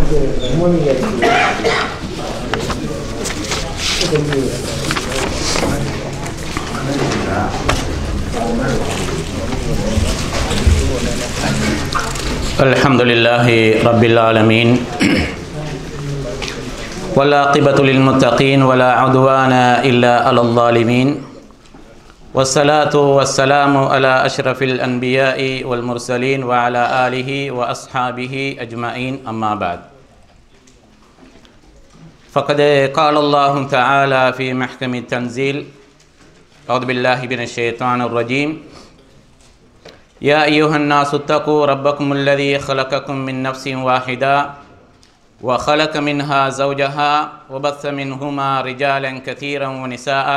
الحمد لله رب العالمين والعاقبة للمتقين ولا عدوان إلا على الظالمين والصلاة والسلام على أشرف الأنبياء والمرسلين وعلى آله وأصحابه أجمعين أما بعد فقد قال الله تعالى في محكم التنزيل أعوذ بالله من الشيطان الرجيم يا أيها الناس اتقوا ربكم الذي خلقكم من نفس واحدة وخلق منها زوجها وبث منهما رجالا كثيرا ونساء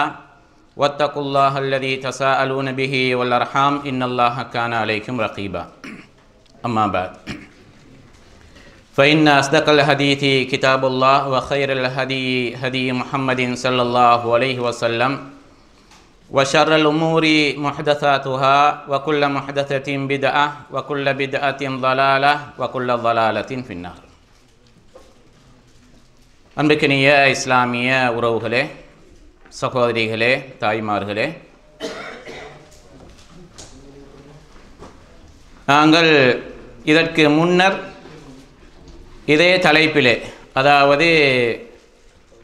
واتقوا الله الذي تساءلون به والأرحام إن الله كان عليكم رقيبا أما بعد فإن أصدق الحديث كتاب الله وخير الهدي هدي محمد صلى الله عليه وسلم وشر الأمور محدثاتها وكل محدثة بدعة وكل بدعة ضلالة وكل ضلالة في النار. அன்பிற்கினிய இஸ்லாமிய உறவுகளே, சகோதரிகளே, தாய்மார்களே, நாங்கள் இதற்கு முன்னர் இதே தலைப்பிலே, அதாவது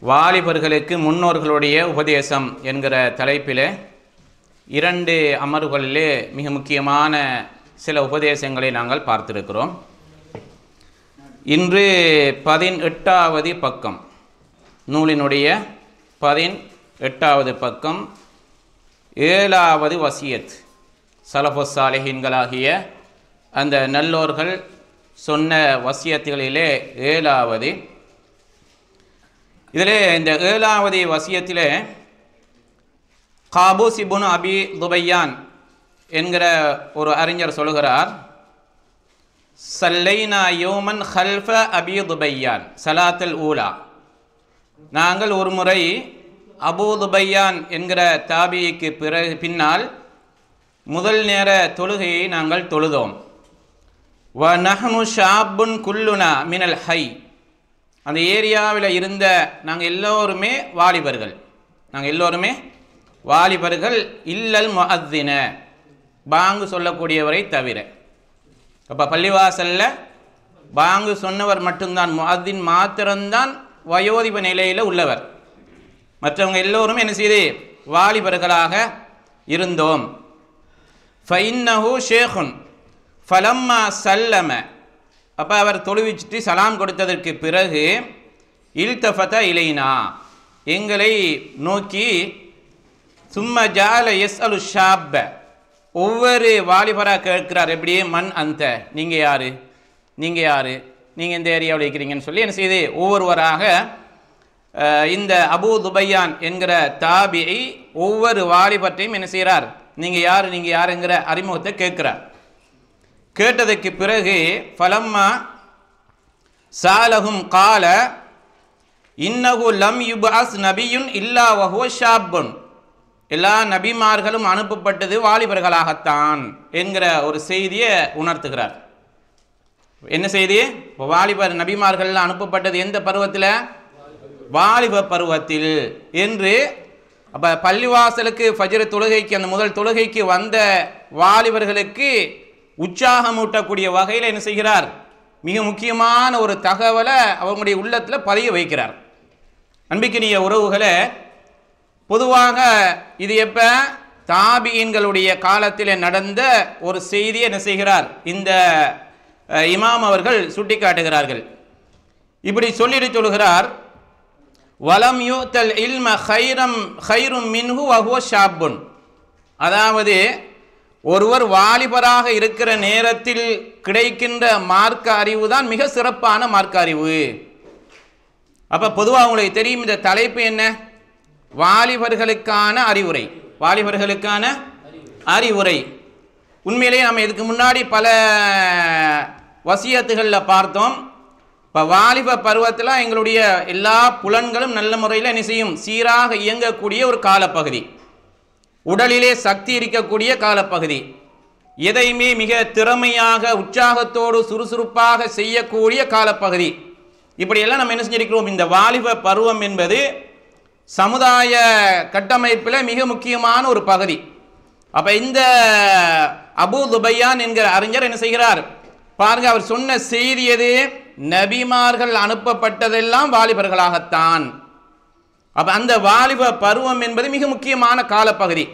வாலிபர்களுக்கு முன்னோர்களுடைய உபதேசம் என்கிற தலைப்பில் 2 அமர்வுகளிலே மிக முக்கியமான சில உபதேசங்களை நாங்கள் பார்த்திருக்கிறோம். இன்று 18வது பக்கம், நூலினுடைய 18வது பக்கம், 7வது வசியத், சலஃபுஸ் சாலிஹீன்களாகிய அந்த நல்லோர்கள் சொன்ன வசியத்துகளிலே 7வது. இதில் இந்த 7வது வசியத்தில் காபூஸ் இப்னு அபி துபையான் என்கிற ஒரு அறிஞர் சொல்கிறார், சல்லைனா யோமன் ஹல்ஃப அபி துபையான் சலாத்தல் ஊலா, நாங்கள் ஒரு முறை அபூ துபையான் என்கிற தாபிக்கு பின்னால் முதல் நேர தொழுகையை நாங்கள் தொழுதோம். வ நஹ்னு ஷாபுன் குல்லுனா மினல் ஹை, அந்த ஏரியாவில் இருந்த நாங்கள் எல்லோருமே வாலிபர்கள், இல்லல் முஅத்தின, பாங்கு சொல்லக்கூடியவரை தவிர. அப்போ பள்ளிவாசலில் பாங்கு சொன்னவர் மட்டும்தான், முஅத்தின் மாத்திரம்தான் வயோதிப நிலையில் உள்ளவர். மற்றவங்க எல்லோரும் என்ன செய்து வாலிபர்களாக இருந்தோம். ஃபைன்னஹு ஷேகுன் ஃபலம்மா சல்லம, அப்போ அவர் தொழுவிச்சுட்டு சலாம் கொடுத்ததற்கு பிறகு இல்தஃபத இலைனா, எங்களை நோக்கி, சும்ம ஜால எஸ் அலு ஷாப்ப, ஒவ்வொரு வாலிபராக கேட்கிறார், எப்படியே மண் அந்த, நீங்கள் யார், நீங்கள் இந்த ஏரியாவில் இருக்கிறீங்கன்னு சொல்லி என்ன செய்து ஒவ்வொருவராக இந்த அபூ துபையான் என்கிற தாபியை ஒவ்வொரு வாலிபற்றையும் என்ன செய்கிறார், நீங்கள் யாருங்கிற அறிமுகத்தை கேட்கிறார். கேட்டதற்கு பிறகு ஃபலம்மா சாலஹும் கால இன்னஹு லம் யுபஅஸ் நபியுன் இல்லா வஹுவ ஷாப்புன், எல்லா நபிமார்களும் அனுப்பப்பட்டது வாலிபர்களாகத்தான் என்கிற ஒரு செய்தியை உணர்த்துகிறார். என்ன செய்தி? வாலிபர் நபிமார்கள் அனுப்பப்பட்டது எந்த பருவத்தில்? வாலிப பருவத்தில் என்று. அப்போ பள்ளிவாசலுக்கு ஃபஜ்ர் தொழுகைக்கு, அந்த முதல் தொழுகைக்கு வந்த வாலிபர்களுக்கு உற்சாகமூட்டக்கூடிய வகையில் என்ன செய்கிறார், மிக முக்கியமான ஒரு தகவலை அவங்களுடைய உள்ளத்தில் பதிய வைக்கிறார். அன்பிற்கினிய உறவுகளை, பொதுவாக இது எப்போ தாபியீன்களுடைய காலத்தில் நடந்த ஒரு செய்தியை என்ன செய்கிறார் இந்த இமாம் அவர்கள் சுட்டி காட்டுகிறார்கள். இப்படி சொல்லிட்டு சொல்கிறார், வலம் யூத்தல் இல்ம ஹைரும் மின்ஹு வஹுவ ஷாப்புன், அதாவது ஒருவர் வாலிபராக இருக்கிற நேரத்தில் கிடைக்கின்ற மார்க்க அறிவு தான் மிக சிறப்பான மார்க்க அறிவு. அப்போ பொதுவாக உங்களுக்கு தெரியும், இந்த தலைப்பு என்ன? வாலிபர்களுக்கான அறிவுரை. உண்மையிலேயே நம்ம இதுக்கு முன்னாடி பல வசியத்துகளில் பார்த்தோம். இப்போ வாலிப பருவத்தில் எங்களுடைய எல்லா புலன்களும் நல்ல முறையில் என்ன செய்யும், சீராக இயங்கக்கூடிய ஒரு காலப்பகுதி, உடலிலே சக்தி இருக்கக்கூடிய காலப்பகுதி, எதையுமே மிக திறமையாக உற்சாகத்தோடு சுறுசுறுப்பாக செய்யக்கூடிய காலப்பகுதி. இப்படியெல்லாம் நம்ம என்ன செஞ்சிருக்கிறோம். இந்த வாலிப பருவம் என்பது சமுதாய கட்டமைப்பில் மிக முக்கியமான ஒரு பகுதி. அப்போ இந்த அபூ துபையான் என்கிற அறிஞர் என்ன செய்கிறார் பாருங்க, அவர் சொன்ன செய்தி எது? நபிமார்கள் அனுப்பப்பட்டதெல்லாம் வாலிபர்களாகத்தான். அப்போ அந்த வாலிப பருவம் என்பது மிக முக்கியமான காலப்பகுதி.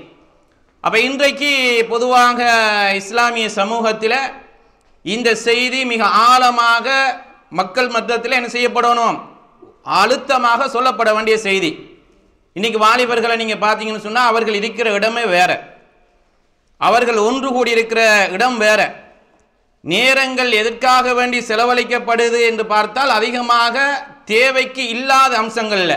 அப்போ இன்றைக்கு பொதுவாக இஸ்லாமிய சமூகத்தில் இந்த செய்தி மிக ஆழமாக மக்கள் மத்தியில் என்ன செய்யப்படணும், அழுத்தமாக சொல்லப்பட வேண்டிய செய்தி. இன்னைக்கு வாலிபர்களை நீங்கள் பார்த்தீங்கன்னு சொன்னால் அவர்கள் இருக்கிற இடமே வேற, அவர்கள் ஒன்று கூடி இருக்கிற இடம் வேற. நேரங்கள் எதற்காக வேண்டி செலவழிக்கப்படுது என்று பார்த்தால் அதிகமாக தேவைக்கு இல்லாத அம்சங்களில்,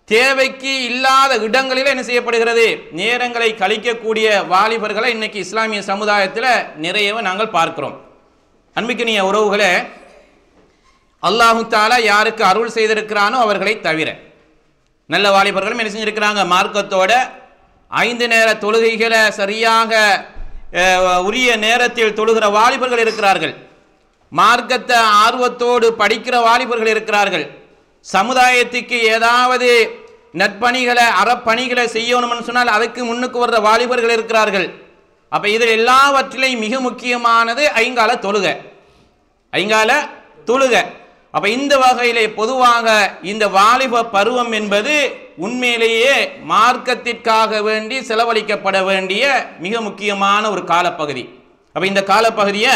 தேவைக்கு இல்லாத இடங்களில் என்ன செய்யப்படுகிறது, நேரங்களை கழிக்கக்கூடிய வாலிபர்களை இன்னைக்கு இஸ்லாமிய சமுதாயத்தில் நிறையவே நாங்கள் பார்க்கிறோம். அன்பிற்கினிய உறவுகளே, அல்லாஹு தஆலா யாருக்கு அருள் செய்திருக்கிறானோ அவர்களை தவிர நல்ல வாலிபர்களும் என்ன செஞ்சிருக்கிறாங்க, மார்க்கத்தோட 5 நேர தொழுகைகளை சரியாக உரிய நேரத்தில் தொழுகிற வாலிபர்கள் இருக்கிறார்கள். மார்க்கத்தை ஆர்வத்தோடு படிக்கிற வாலிபர்கள் இருக்கிறார்கள். சமுதாயத்துக்கு ஏதாவது நற்பணிகளை அறப்பணிகளை செய்யணும்னு சொன்னால் அதுக்கு முன்னுக்கு வர்ற வாலிபர்கள் இருக்கிறார்கள். அப்போ இதில் எல்லாவற்றிலையும் மிக முக்கியமானது ஐங்கால தொழுகை. அப்போ இந்த வகையிலே பொதுவாக இந்த வாலிப பருவம் என்பது உண்மையிலேயே மார்க்கத்திற்காக வேண்டி செலவழிக்கப்பட வேண்டிய மிக முக்கியமான ஒரு காலப்பகுதி. அப்போ இந்த காலப்பகுதியை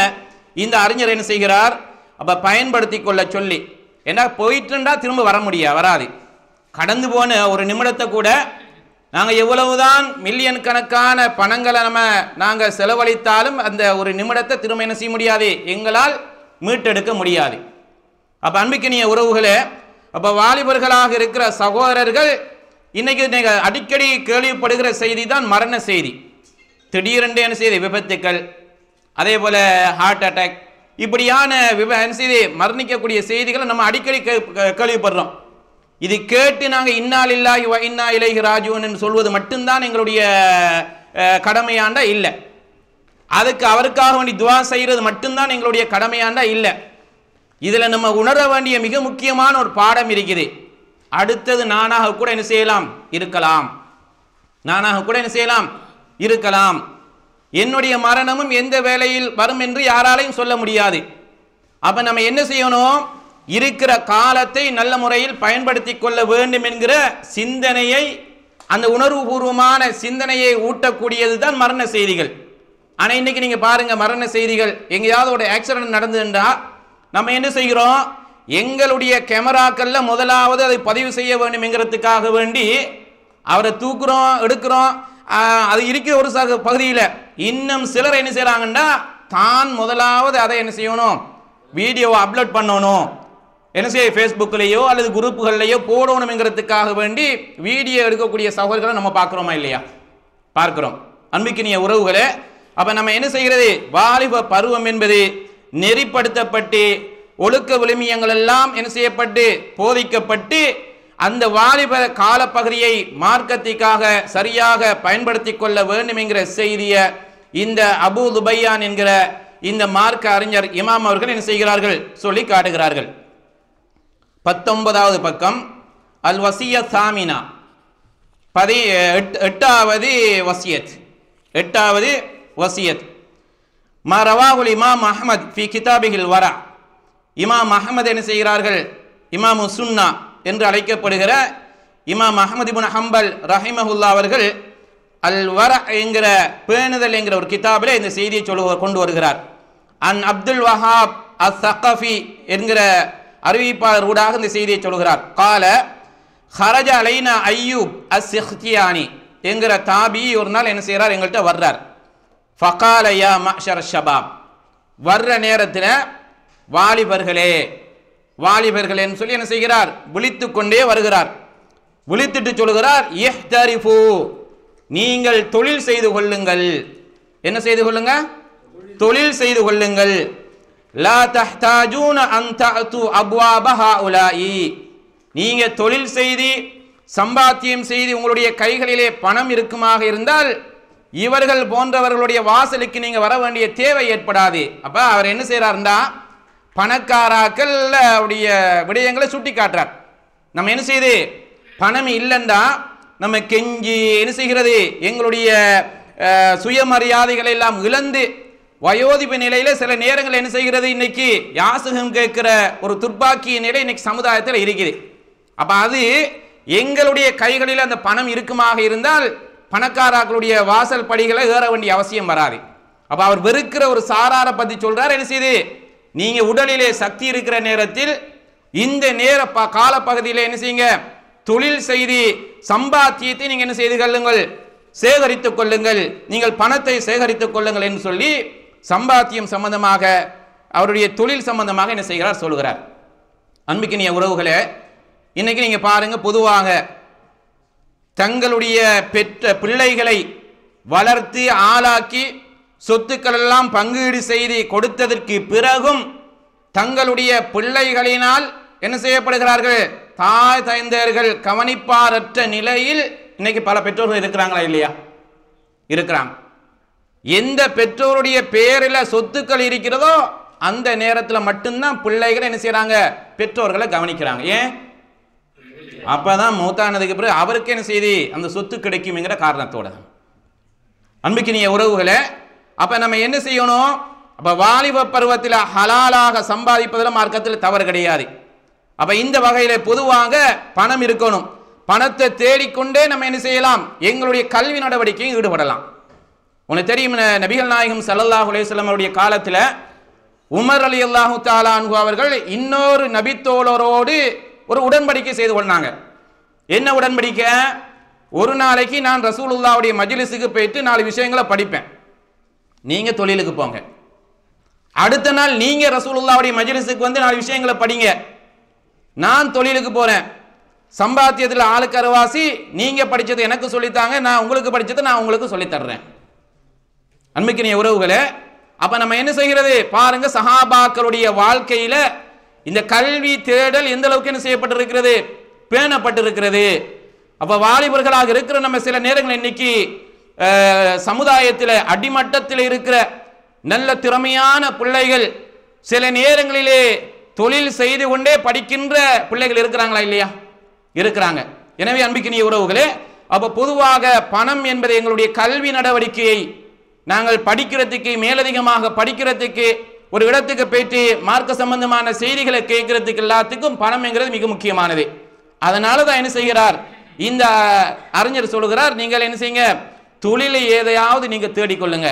இந்த அறிஞர் என்ன செய்கிறார், அப்போ பயன்படுத்தி கொள்ள சொல்லி, ஏன்னா போயிட்டுண்டா திரும்ப வராது. கடந்து போன ஒரு நிமிடத்தை கூட நாங்கள் எவ்வளவுதான் மில்லியன் கணக்கான பணங்களை நாங்கள் செலவழித்தாலும் அந்த ஒரு நிமிடத்தை திரும்ப என்ன செய்ய முடியாது, எங்களால் மீட்டெடுக்க முடியாது. அப்போ அன்பிற்கினிய உறவுகளே, அப்போ வாலிபர்களாக இருக்கிற சகோதரர்கள் இன்னைக்கு நீங்கள் அடிக்கடி கேள்விப்படுகிற செய்தி தான் மரண செய்தி. திடீரென்று என்ன செய்தி, விபத்துக்கள், அதே போல் ஹார்ட் அட்டாக், இப்படியான செய்தி மரணிக்கக்கூடிய செய்திகளை நம்ம அடிக்கடி கேள்விப்படுறோம். இது கேட்டு நாங்கள் இன்னா லில்லாஹி வ இன்னா இலைஹி ராஜிஊன் என்று சொல்வது மட்டும்தான் எங்களுடைய கடமையாண்டா இல்லை. அதுக்கு அவருக்காக வேண்டி துஆ செய்கிறது மட்டும்தான் எங்களுடைய கடமையாண்டா இல்லை. இதில் நம்ம உணர வேண்டிய மிக முக்கியமான ஒரு பாடம் இருக்குது. அடுத்தது நானாக கூட என்ன செய்யலாம், இருக்கலாம். என்னுடைய மரணமும் எந்த வேளையில் வரும் என்று யாராலையும் சொல்ல முடியாது. அப்போ நம்ம என்ன செய்யணும், இருக்கிற காலத்தை நல்ல முறையில் பயன்படுத்தி கொள்ள வேண்டும் என்கிற சிந்தனையை, அந்த உணர்வுபூர்வமான சிந்தனையை ஊட்டக்கூடியது தான் மரண செய்திகள். ஆனால் இன்னைக்கு நீங்கள் பாருங்க, மரண செய்திகள் எங்கேயாவது ஒரு ஆக்சிடென்ட் நடந்துன்றா நம்ம என்ன செய்கிறோம், எங்களுடைய கேமராக்கள்ல முதலாவது அதை பதிவு செய்ய வேண்டும் என்கிறதுக்காக வேண்டி அவரை தூக்குறோம், எடுக்கிறோம். அது இருக்கிற ஒரு பகுதியில் இன்னும் சிலர் என்ன செய்யறாங்கன்னா, தான் முதலாவது அதை என்ன செய்யணும், வீடியோவை அப்லோட் பண்ணணும், என்ன செய்ய ஃபேஸ்புக்லேயோ அல்லது குரூப்புகள்லையோ போடணும் என்கிறதுக்காக வேண்டி வீடியோ எடுக்கக்கூடிய சகோதரர்களை நம்ம பார்க்குறோமா இல்லையா? பார்க்கிறோம். அன்பிற்கினிய உறவுகளே, அப்போ நம்ம என்ன செய்கிறது, வாலிப பருவம் என்பது நெறிப்படுத்தப்பட்டு ஒழுக்க விழுமியங்கள் எல்லாம் என்ன செய்யப்பட்டு போதிக்கப்பட்டு அந்த வாலிப காலப்பகுதியை மார்க்கத்திற்காக சரியாக பயன்படுத்தி கொள்ள வேண்டும் என்கிற செய்தியை இந்த அபூ துபையான் என்கிற இந்த மார்க்க அறிஞர் இமாம் அவர்கள் என்ன செய்கிறார்கள், சொல்லி காட்டுகிறார்கள். 19வது பக்கம், அல் வசியத் சாமினா, 8வது வசியத். மா ரவாஹுல் இமாம் அஹ்மத் ஃபி கிதாபிஹில் வரா. இமாம் அஹ்மத் என்ன செய்கிறார்கள், இமாமு சுன்னா என்று அழைக்கப்படுகிற இமாம் அஹ்மத் இப்னு ஹம்பல் ரஹிமஹுல்லா அவர்கள் அல் வரா என்கிற பேணுதல் என்கிற ஒரு கிதாபில் இந்த செய்தியை கொண்டு வருகிறார். அன் அப்துல் வஹாப் அஸ்-ஸகஃபி என்கிற அறிவிப்பாளர் ஊடாக இந்த செய்தியை சொல்கிறார். கால ஹரஜ அலைனா அய்யூப் அஸ்-சிக்தியானி என்கிற தாபி ஒரு நாள் என்ன செய்கிறார், எங்கள்கிட்ட வர்றார். ஃபகால யா மஅஷர ஷபாப், வர்ற நேரத்தில் வாலிபர்களேன்னு சொல்லி என்ன செய்கிறார், விழித்து கொண்டே வருகிறார். விழித்துட்டு சொல்கிறார், இஹ்தரிஃபு, நீங்கள் தொழில் செய்து கொள்ளுங்கள். என்ன செய்து கொள்ளுங்க, தொழில் செய்து கொள்ளுங்கள். லா தஹ்தாஜூன அன் தஅது அப்வாப ஹாஉலாஇ, நீங்க தொழில் செய்து சம்பாத்தியம் செய்து உங்களுடைய கைகளிலே பணம் இருக்குமாக இருந்தால் இவர்கள் போன்றவர்களுடைய வாசலுக்கு நீங்க வர வேண்டிய தேவை ஏற்படாது. அப்ப அவர் என்ன செய்யறாருந்தா, பணக்காராக்கள் உடைய விடயங்களை சுட்டி காட்டுறார். நம்ம என்ன செய்யுது, பணம் இல்லைன்னா நம்ம கெஞ்சி என்ன செய்கிறது, எங்களுடைய சுயமரியாதைகளை எல்லாம் இழந்து வயோதிப நிலையில சில நேரங்கள் என்ன செய்கிறது, இன்னைக்கு யாசகம் கேட்கிற ஒரு துர்பாக்கிய நிலை இன்னைக்கு சமுதாயத்தில் இருக்குது. அப்ப அது எங்களுடைய கைகளில் அந்த பணம் இருக்குமாக இருந்தால் பணக்காரர்களுடைய வாசல் படிகளை ஏற வேண்டிய அவசியம் வராது. அப்ப அவர் வெறுக்கிற ஒரு சாராரை பத்தி சொல்றார். என்ன செய்து, நீங்க உடலிலே சக்தி இருக்கிற நேரத்தில் இந்த நேர காலப்பகுதியில் என்ன செய்யுங்க, தொழில் செய்து சம்பாத்தியத்தை நீங்க என்ன செய்து கொள்ளுங்கள், சேகரித்துக் கொள்ளுங்கள், நீங்கள் பணத்தை சேகரித்துக் கொள்ளுங்கள் என்று சொல்லி சம்பாத்தியம் சம்பந்தமாக அவருடைய தொழில் சம்பந்தமாக என்ன செய்கிறார் சொல்கிறார். அன்பிக்கினிய உறவுகளே, இன்னைக்கு நீங்க பாருங்க, பொதுவாக தங்களுடைய பெற்ற பிள்ளைகளை வளர்த்து ஆளாக்கி சொத்துக்கள் எல்லாம் பங்கீடு செய்து கொடுத்ததற்கு பிறகும் தங்களுடைய பிள்ளைகளினால் என்ன செய்யப்படுகிறார்கள், தாய் தந்தையர்கள் கவனிப்பாரற்ற நிலையில் இன்னைக்கு பல பெற்றோர்கள் இருக்கிறாங்களா இல்லையா? இருக்கிறாங்க. எந்த பெற்றோருடைய பேரில் சொத்துக்கள் இருக்கிறதோ அந்த நேரத்தில் மட்டும்தான் பிள்ளைகளை என்ன செய்யறாங்க, பெற்றோர்களை கவனிக்கிறாங்க. ஏன்? அப்பதான் மூத்தானதுக்கு பிறகு அவருக்கு என்ன செய்தி, அந்த சொத்து கிடைக்கும்ங்கிற காரணத்தோட. அன்பிக்கினிய உறவுகளை, அப்ப நம்ம என்ன செய்யணும், அப்ப வாலிப பருவத்தில் ஹலாலாக சம்பாதிப்பதில் மார்க்கத்தில் தவறு கிடையாது. அப்ப இந்த வகையில பொதுவாக பணம் இருக்கணும். பணத்தை தேடிக்கொண்டே நம்ம என்ன செய்யலாம், எங்களுடைய கல்வி நடவடிக்கையும் ஈடுபடலாம். உனக்கு தெரியும், நபிகள் நாயகம் ஸல்லல்லாஹு அலைஹி வஸல்லம் அவருடைய காலத்தில் உமர் ரலியல்லாஹு தஆலா அன்ஹு அவர்கள் இன்னொரு நபித்தோழரோடு ஒரு உடன்படிக்கை செய்து கொண்டாங்க. என்ன உடன்படிக்கை? ஒரு நாளைக்கு நான் ரசூலுல்லாஹ்வுடைய மஜ்லிஸுக்கு போயிட்டு 4 விஷயங்களை படிப்பேன், நீங்க தொழிலுக்கு போங்க. அடுத்த நாள் நீங்க ரசூலுல்லாஹ்வுடைய மஜ்லிஸுக்கு வந்து 4 விஷயங்களை படிங்க, நான் தொழிலுக்கு போறேன். சம்பாத்தியத்தில் ஆளுக்கு அரைவாசி, நீங்க படிச்சது எனக்கு சொல்லித்தாங்க, நான் உங்களுக்கு படிச்சதை நான் உங்களுக்கு சொல்லி தர்றேன். அன்பிக்கினிய உறவுகளே, அப்ப நம்ம என்ன செய்கிறது பாருங்க, சஹாபாக்களுடைய வாழ்க்கையில இந்த கல்வி தேடல் எந்த அளவுக்கு என்ன செய்யப்பட்டிருக்கிறது, பேணப்பட்டிருக்கிறது. அப்ப வாலிபர்களாக இருக்கிற நம்ம சில நேரங்கள் இன்னைக்கு சமுதாயத்தில் அடிமட்டத்தில் இருக்கிற நல்ல திறமையான பிள்ளைகள் சில நேரங்களிலே தொழில் செய்து கொண்டே படிக்கின்ற பிள்ளைகள் இருக்கிறாங்களா இல்லையா? இருக்கிறாங்க. எனவே அன்பிக்கினிய உறவுகளே, அப்ப பொதுவாக பணம் என்பது எங்களுடைய கல்வி நடவடிக்கையை நாங்கள் படிக்கிறதுக்கு, மேலதிகமாக படிக்கிறதுக்கு, ஒரு இடத்துக்கு போயிட்டு மார்க்க சம்பந்தமான செய்திகளை கேட்கறதுக்கு எல்லாத்துக்கும் பணம் என்கிறது மிக முக்கியமானது. அதனால தான் என்ன செய்கிறார் இந்த அறிஞர் சொல்லுகிறார், நீங்கள் என்ன செய்யுங்க, தொழிலை எதையாவது நீங்க தேடிக்கொள்ளுங்க,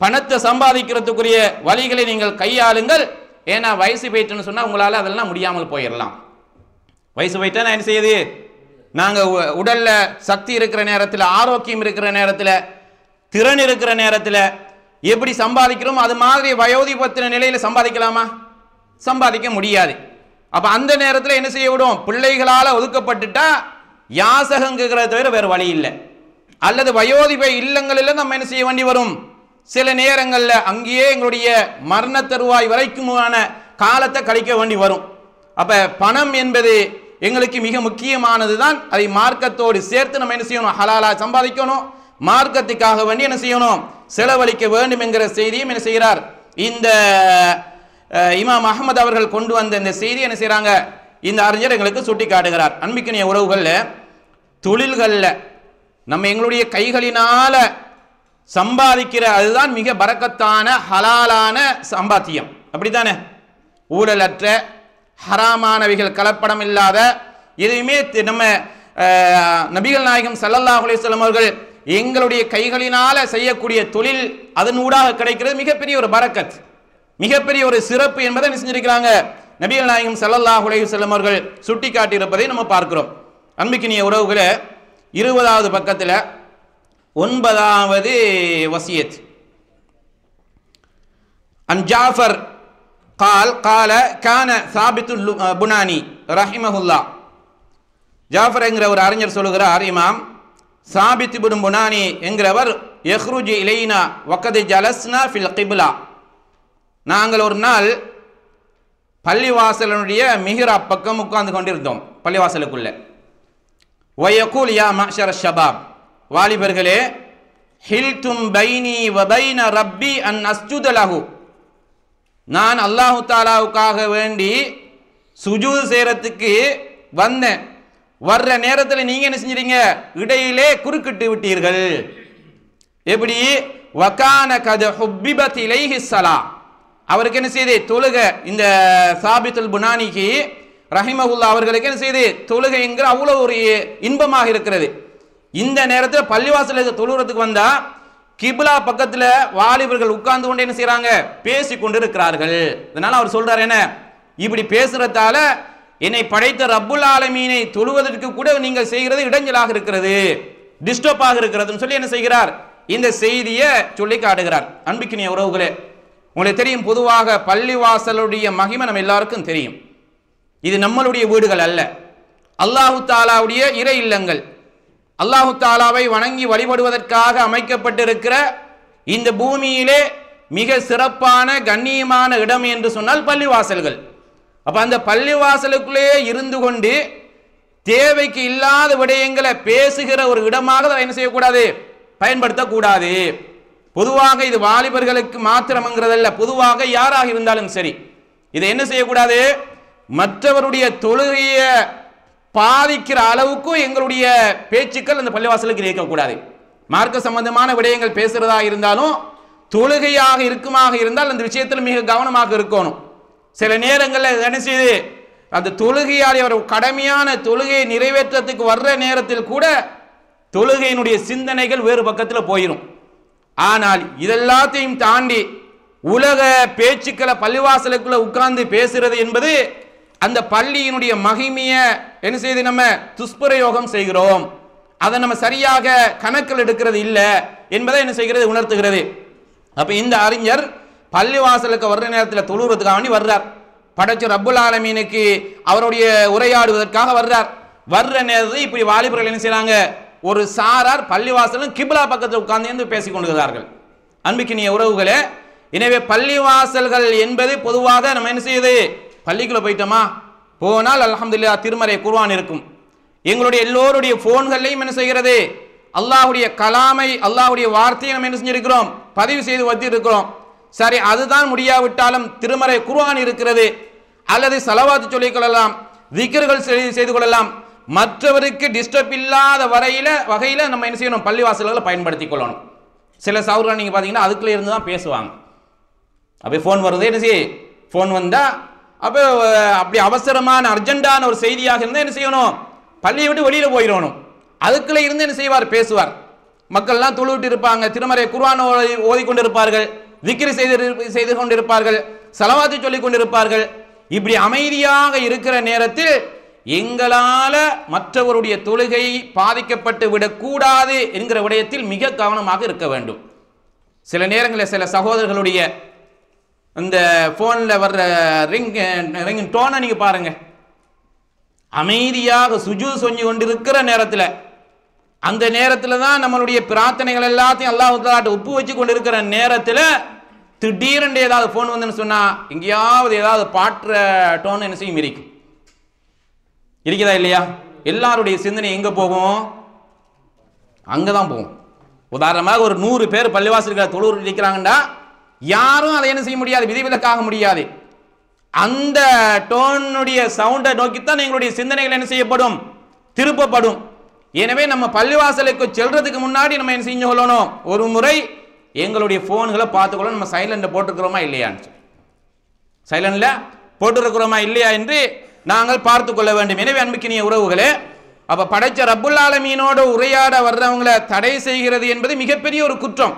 பணத்தை சம்பாதிக்கிறதுக்குரிய வழிகளை நீங்கள் கையாளுங்கள். ஏன்னா வயசு போயிட்டுன்னு சொன்னா உங்களால அதெல்லாம் முடியாமல் போயிடலாம். வயசு போயிட்டா என்ன செய்யுது, நாங்க உடல்ல சக்தி இருக்கிற நேரத்தில், ஆரோக்கியம் இருக்கிற நேரத்தில், திறன் இருக்கிற நேரத்தில் எப்படி சம்பாதிக்கிறோம் அது மாதிரி வயோதிபத்தின நிலையில சம்பாதிக்கலாமா? சம்பாதிக்க முடியாது. அப்ப அந்த நேரத்தில் என்ன செய்ய விடும், பிள்ளைகளால ஒதுக்கப்பட்டுட்டா யாசகங்கிறத தவிர வேறு வழி இல்லை. அல்லது வயோதிப இல்லங்களில் நம்ம என்ன செய்ய வேண்டி வரும், சில நேரங்களில் அங்கேயே எங்களுடைய மரண தருவாய் வரைக்குமான காலத்தை கழிக்க வேண்டி வரும். அப்ப பணம் என்பது எங்களுக்கு மிக முக்கியமானது தான். அதை மார்க்கத்தோடு சேர்த்து நம்ம என்ன செய்யணும், ஹலாலா சம்பாதிக்கணும், மார்க்கத்துக்காக வேண்டி என்ன செய்யணும், செலவழிக்க வேண்டும் என்கிற செய்தியும் என்ன செய்கிறார் இந்த இமாம் அஹ்மத் அவர்கள் கொண்டு வந்த இந்த செய்தி என்ன செய்யறாங்க, இந்த அறிஞர் எங்களுக்கு சுட்டி காட்டுகிறார். அன்பிக்கினிய உறவுகள்ல, தொழில்கள்ல நம்ம எங்களுடைய கைகளினால சம்பாதிக்கிற அதுதான் மிக பரக்கத்தான ஹலாலான சம்பாத்தியம். அப்படித்தானே? ஊழலற்ற ஹராமானவைகள் கலப்படம் இல்லாத எதுவுமே நம்ம நபிகள் நாயகம் ஸல்லல்லாஹு அலைஹி வஸல்லம் அவர்கள் எங்களுடைய கைகளினால செய்யக்கூடிய தொழில் அதன் ஊடாக கிடைக்கிறது மிகப்பெரிய ஒரு பரக்கத், மிகப்பெரிய ஒரு சிறப்பு என்பதை என்ன செஞ்சிருக்கிறாங்க நபிகள் நாயகம் ஸல்லல்லாஹு அலைஹி வஸல்லம் அவர்கள் சுட்டி காட்டியிருப்பதை நம்ம பார்க்கிறோம். அன்பிக்கினிய உறவுகளை 20வது பக்கத்தில் 9வது வசியத். அன் ஜாஃபர் قال قال كان ثابت البناني رحمه الله. ஜாஃபர் என்கிற ஒரு அறிஞர் சொல்லுகிறார், இமாம் சாபித் இப்னு புனானி என்கிறவர், யஹ்ருஜு இலைனா வகத் ஜலஸ்னா ஃபில் கிப்லா, நாங்கள் ஒரு நாள் பள்ளிவாசலுடைய மிஹ்ராப் பக்கம் உட்கார்ந்து கொண்டிருந்தோம், பள்ளிவாசலுக்குள்ள. வயகூல் யா மஅஷர ஷபாப், வாலிபர்களே, ஹில்தும் பைனி வ பைன ரப்பி அன் அஸ்ஜுத லஹு, நான் அல்லாஹு தாலாவுக்காக வேண்டி சுஜூது செய்யறதுக்கு வந்தேன். வர்ற நேரத்தில் நீங்க என்ன செஞ்சீங்க? இடையிலே குறுக்கிட்டு விட்டீர்கள். எப்படி? வகான கத ஹுப்பிபத் இலைஹி ஸலா, அவருக்கு என்ன செய்து தொழுக, இந்த சாபித்துல் புனானிக்கு ரஹிமஹுல்லா அவர்களுக்கு என்ன செய்து தொழுகை என்கிற அவ்வளவு ஒரு இன்பமாக இருக்கிறது. இந்த நேரத்தில் பள்ளிவாசலுக்கு தொழுகிறதுக்கு வந்தா கிப்லா பக்கத்துல வாலிபர்கள் உட்கார்ந்து கொண்டு என்ன செய்யறாங்க? பேசி கொண்டு இருக்கிறார்கள். அதனால அவர் சொல்றாரு, என்ன இப்படி பேசுறதால என்னை படைத்த ரப்புல் ஆலமீனை தொழுவதற்கு கூட நீங்கள் செய்கிறது இடைஞ்சலாக இருக்கிறது, டிஸ்டர்பாக இருக்கிறதுன்னு சொல்லி என்ன செய்கிறார்? இந்த செய்தியை சொல்லி காட்டுகிறார். அன்பிக்கினிய உறவுகளே, உங்களுக்கு தெரியும், பொதுவாக பள்ளிவாசலுடைய மகிமை நம்ம எல்லாருக்கும் தெரியும். இது நம்மளுடைய வீடுகள் அல்ல, அல்லாஹு தாலாவுடைய இறை இல்லங்கள். அல்லாஹு தாலாவை வணங்கி வழிபடுவதற்காக அமைக்கப்பட்டிருக்கிற இந்த பூமியிலே மிக சிறப்பான கண்ணியமான இடம் என்று சொன்னால் பள்ளிவாசல்கள். அப்ப அந்த பள்ளிவாசலுக்குள்ளே இருந்து கொண்டு தேவைக்கு இல்லாத விடயங்களை பேசுகிற ஒரு இடமாக அதை என்ன செய்யக்கூடாது? பயன்படுத்தக்கூடாது. பொதுவாக இது வாலிபர்களுக்கு மாத்திரம்ங்கிறதல்ல, பொதுவாக யாராக இருந்தாலும் சரி இதை என்ன செய்யக்கூடாது? மற்றவருடைய தொழுகையை பாதிக்கிற அளவுக்கு எங்களுடைய பேச்சுக்கள் அந்த பள்ளிவாசலுக்கு இருக்கக்கூடாது. மார்க்க சம்பந்தமான விடயங்கள் பேசுறதா இருந்தாலும் தொழுகையாக இருக்குமாக இருந்தால் அந்த விஷயத்தில் மிக கவனமாக இருக்கணும். சில நேரங்களில் என்ன செய்யுது, அந்த தொழுகையாளி அவர் கடமையான தொழுகையை நிறைவேற்றத்துக்கு வர்ற நேரத்தில் கூட தொழுகையினுடைய சிந்தனைகள் வேறு பக்கத்தில் போயிடும். ஆனால் இதெல்லாத்தையும் தாண்டி உலக பேச்சுக்களை பள்ளிவாசலுக்குள்ள உட்கார்ந்து பேசுறது என்பது அந்த பள்ளியினுடைய மகிமையை என்ன செய்து நம்ம துஷ்பிரயோகம் செய்கிறோம். அதை நம்ம சரியாக கணக்கில் எடுக்கிறது இல்லை என்பதை என்ன செய்கிறது? உணர்த்துகிறது. அப்ப இந்த அறிஞர் பள்ளிவாசலுக்கு வர்ற நேரத்தில் தொழுறதுக்காக வேண்டி வர்றார். படைச்ச ரப்புல் ஆலமீனுக்கு அவருடைய உரையாடுவதற்காக வர்றார். வர்ற நேரத்தில் இப்படி வாலிபர்கள் என்ன செய்யறாங்க? ஒரு சாரார் பள்ளிவாசலும் கிப்லா பக்கத்தில் உட்கார்ந்து பேசிக் கொண்டிருக்கிறார்கள். அன்பிக்கினிய உறவுகளே, எனவே பள்ளிவாசல்கள் என்பது பொதுவாக நம்ம என்ன செய்யுது? பள்ளிக்குள்ள போயிட்டோமா, போனால் அல்ஹம்துலில்லாஹ் திருமறை குர்ஆன் இருக்கும். எங்களுடைய எல்லோருடைய போன்களையும் என்ன செய்கிறது? அல்லாஹ்வுடைய கலாமை, அல்லாஹ்வுடைய வார்த்தையை நம்ம என்ன செஞ்சிருக்கிறோம்? பதிவு செய்து வச்சிருக்கிறோம். சரி, அதுதான் முடியாவிட்டாலும் திருமறை குர்ஆன் இருக்கிறது, அல்லது ஸலவாத் சொல்லிக் கொள்ளலாம், திக்ர்கள் செய்து கொள்ளலாம். மற்றவருக்கு டிஸ்டர்ப் இல்லாத வகையில நம்ம என்ன செய்யணும்? பள்ளிவாசல்களை பயன்படுத்தி கொள்ளணும். சில சௌர்கள் நீங்க பாத்தீங்கன்னா அதுக்குள்ள இருந்து தான் பேசுவாங்க. அப்போ ஃபோன் வருது, என்ன செய்ய? ஃபோன் வந்தா அப்போ அப்படி அவசரமான அர்ஜென்டான ஒரு செய்தியாக இருந்தால் என்ன செய்யணும்? பள்ளியை விட்டு வெளியில போயிடணும். அதுக்குள்ள இருந்து என்ன செய்வார்? பேசுவார். மக்கள்லாம் தொழுவிட்டு இருப்பாங்க, திருமறை குர்ஆன் ஓதிக்கொண்டிருப்பார்கள், திக்ர் செய்து கொண்டிருப்பார்கள், ஸலவாத்து சொல்லிக் கொண்டிருப்பார்கள். இப்படி அமைதியாக இருக்கிற நேரத்தில் எங்களால மற்றவருடைய தொழுகை பாதிக்கப்பட்டு விடக்கூடாது என்கிற விடயத்தில் மிக கவனமாக இருக்க வேண்டும். சில நேரங்களில் சில சகோதரர்களுடைய இந்த போன்ல வர்ற ரிங் டோனை நீங்க பாருங்க. அமைதியாக சுஜூத் செஞ்சு கொண்டிருக்கிற நேரத்தில், அந்த நேரத்தில் தான் நம்மளுடைய பிரார்த்தனைகள் எல்லாத்தையும் அல்லாஹ் தஆலா ஒப்பு வச்சு கொண்டிருக்கிற நேரத்தில் திடீரென்று ஏதாவது போன் வந்துன்னு சொன்னா எங்கேயாவது ஏதாவது பாட்டுற டோன் என்ன செய்யும்? இருக்குதா இல்லையா? எல்லாருடைய சிந்தனை எங்க போகும்? அங்கதான் போகும். உதாரணமாக ஒரு 100 பேர் பள்ளிவாசல்களை தொழுது இருக்கிறாங்கடா, யாரும் அதை என்ன செய்ய முடியாது? விதிவிலக்காக முடியாது. அந்த டோனுடைய சவுண்டை நோக்கித்தான் எங்களுடைய சிந்தனைகள் என்ன செய்யப்படும்? திருப்பப்படும். எனவே நம்ம பள்ளிவாசலுக்கு செல்றதுக்கு முன்னாடி நம்ம என்ன செஞ்சு கொள்ளணும்? ஒரு முறை எங்களுடைய போன்களை பார்த்துக்கொள்ள நம்ம சைலண்ட்ல போட்டுருக்கிறோமா இல்லையான்னு, சைலண்ட்ல போட்டுருக்கிறோமா இல்லையா என்று நாங்கள் பார்த்து கொள்ள வேண்டும். எனவே அன்புக்கினிய உறவுகளே, அப்ப படைச்ச ரப்புல் ஆலமீனோடு உரையாட வர்றவங்களை தடை செய்கிறது என்பது மிகப்பெரிய ஒரு குற்றம்.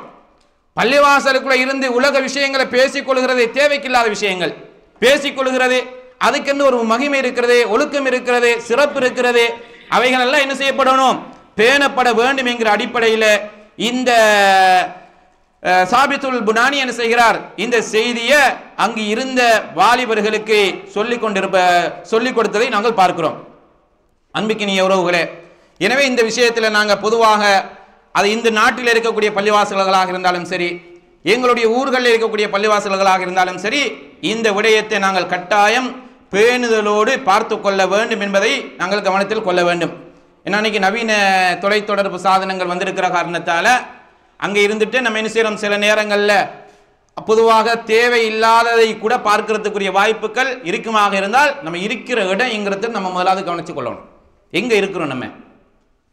பள்ளிவாசலுக்குள்ள இருந்து உலக விஷயங்களை பேசிக் கொள்கிறது, தேவைக்கில்லாத விஷயங்கள் பேசிக் கொள்கிறது, அதுக்கென்று ஒரு மகிமை இருக்கிறது, ஒழுக்கம் இருக்கிறது, சிறப்பு இருக்கிறது. அவைகள் எல்லாம் என்ன செய்யப்படணும்? பேணப்பட வேண்டும் என்கிற அடிப்படையில் இந்த சாபித்துல் புனானி என்ன செய்கிறார்? இந்த செய்தியை அங்கு இருந்த வாலிபர்களுக்கு சொல்லிக் கொடுத்ததை நாங்கள் பார்க்கிறோம். அன்பிக்கினிய உறவுகளே, எனவே இந்த விஷயத்தில் நாங்கள் பொதுவாக அது இந்த நாட்டில் இருக்கக்கூடிய பள்ளிவாசல்களாக இருந்தாலும் சரி, எங்களுடைய ஊர்களில் இருக்கக்கூடிய பள்ளிவாசல்களாக இருந்தாலும் சரி, இந்த விடயத்தை நாங்கள் கட்டாயம் பேணுதலோடு பார்த்து கொள்ள வேண்டும் என்பதை நாங்கள் கவனத்தில் கொள்ள வேண்டும். ஏன்னா இன்னைக்கு நவீன தொலைத்தொடர்பு சாதனங்கள் வந்திருக்கிற காரணத்தால் அங்கே இருந்துட்டு நம்ம என்ன செய்யறோம்? சில நேரங்களில் பொதுவாக தேவையில்லாததை கூட பார்க்கறதுக்குரிய வாய்ப்புகள் இருக்குமாக இருந்தால் நம்ம இருக்கிற இடம்ங்கிறது நம்ம முதலாவது கவனிச்சு கொள்ளணும். எங்க இருக்கிறோம்?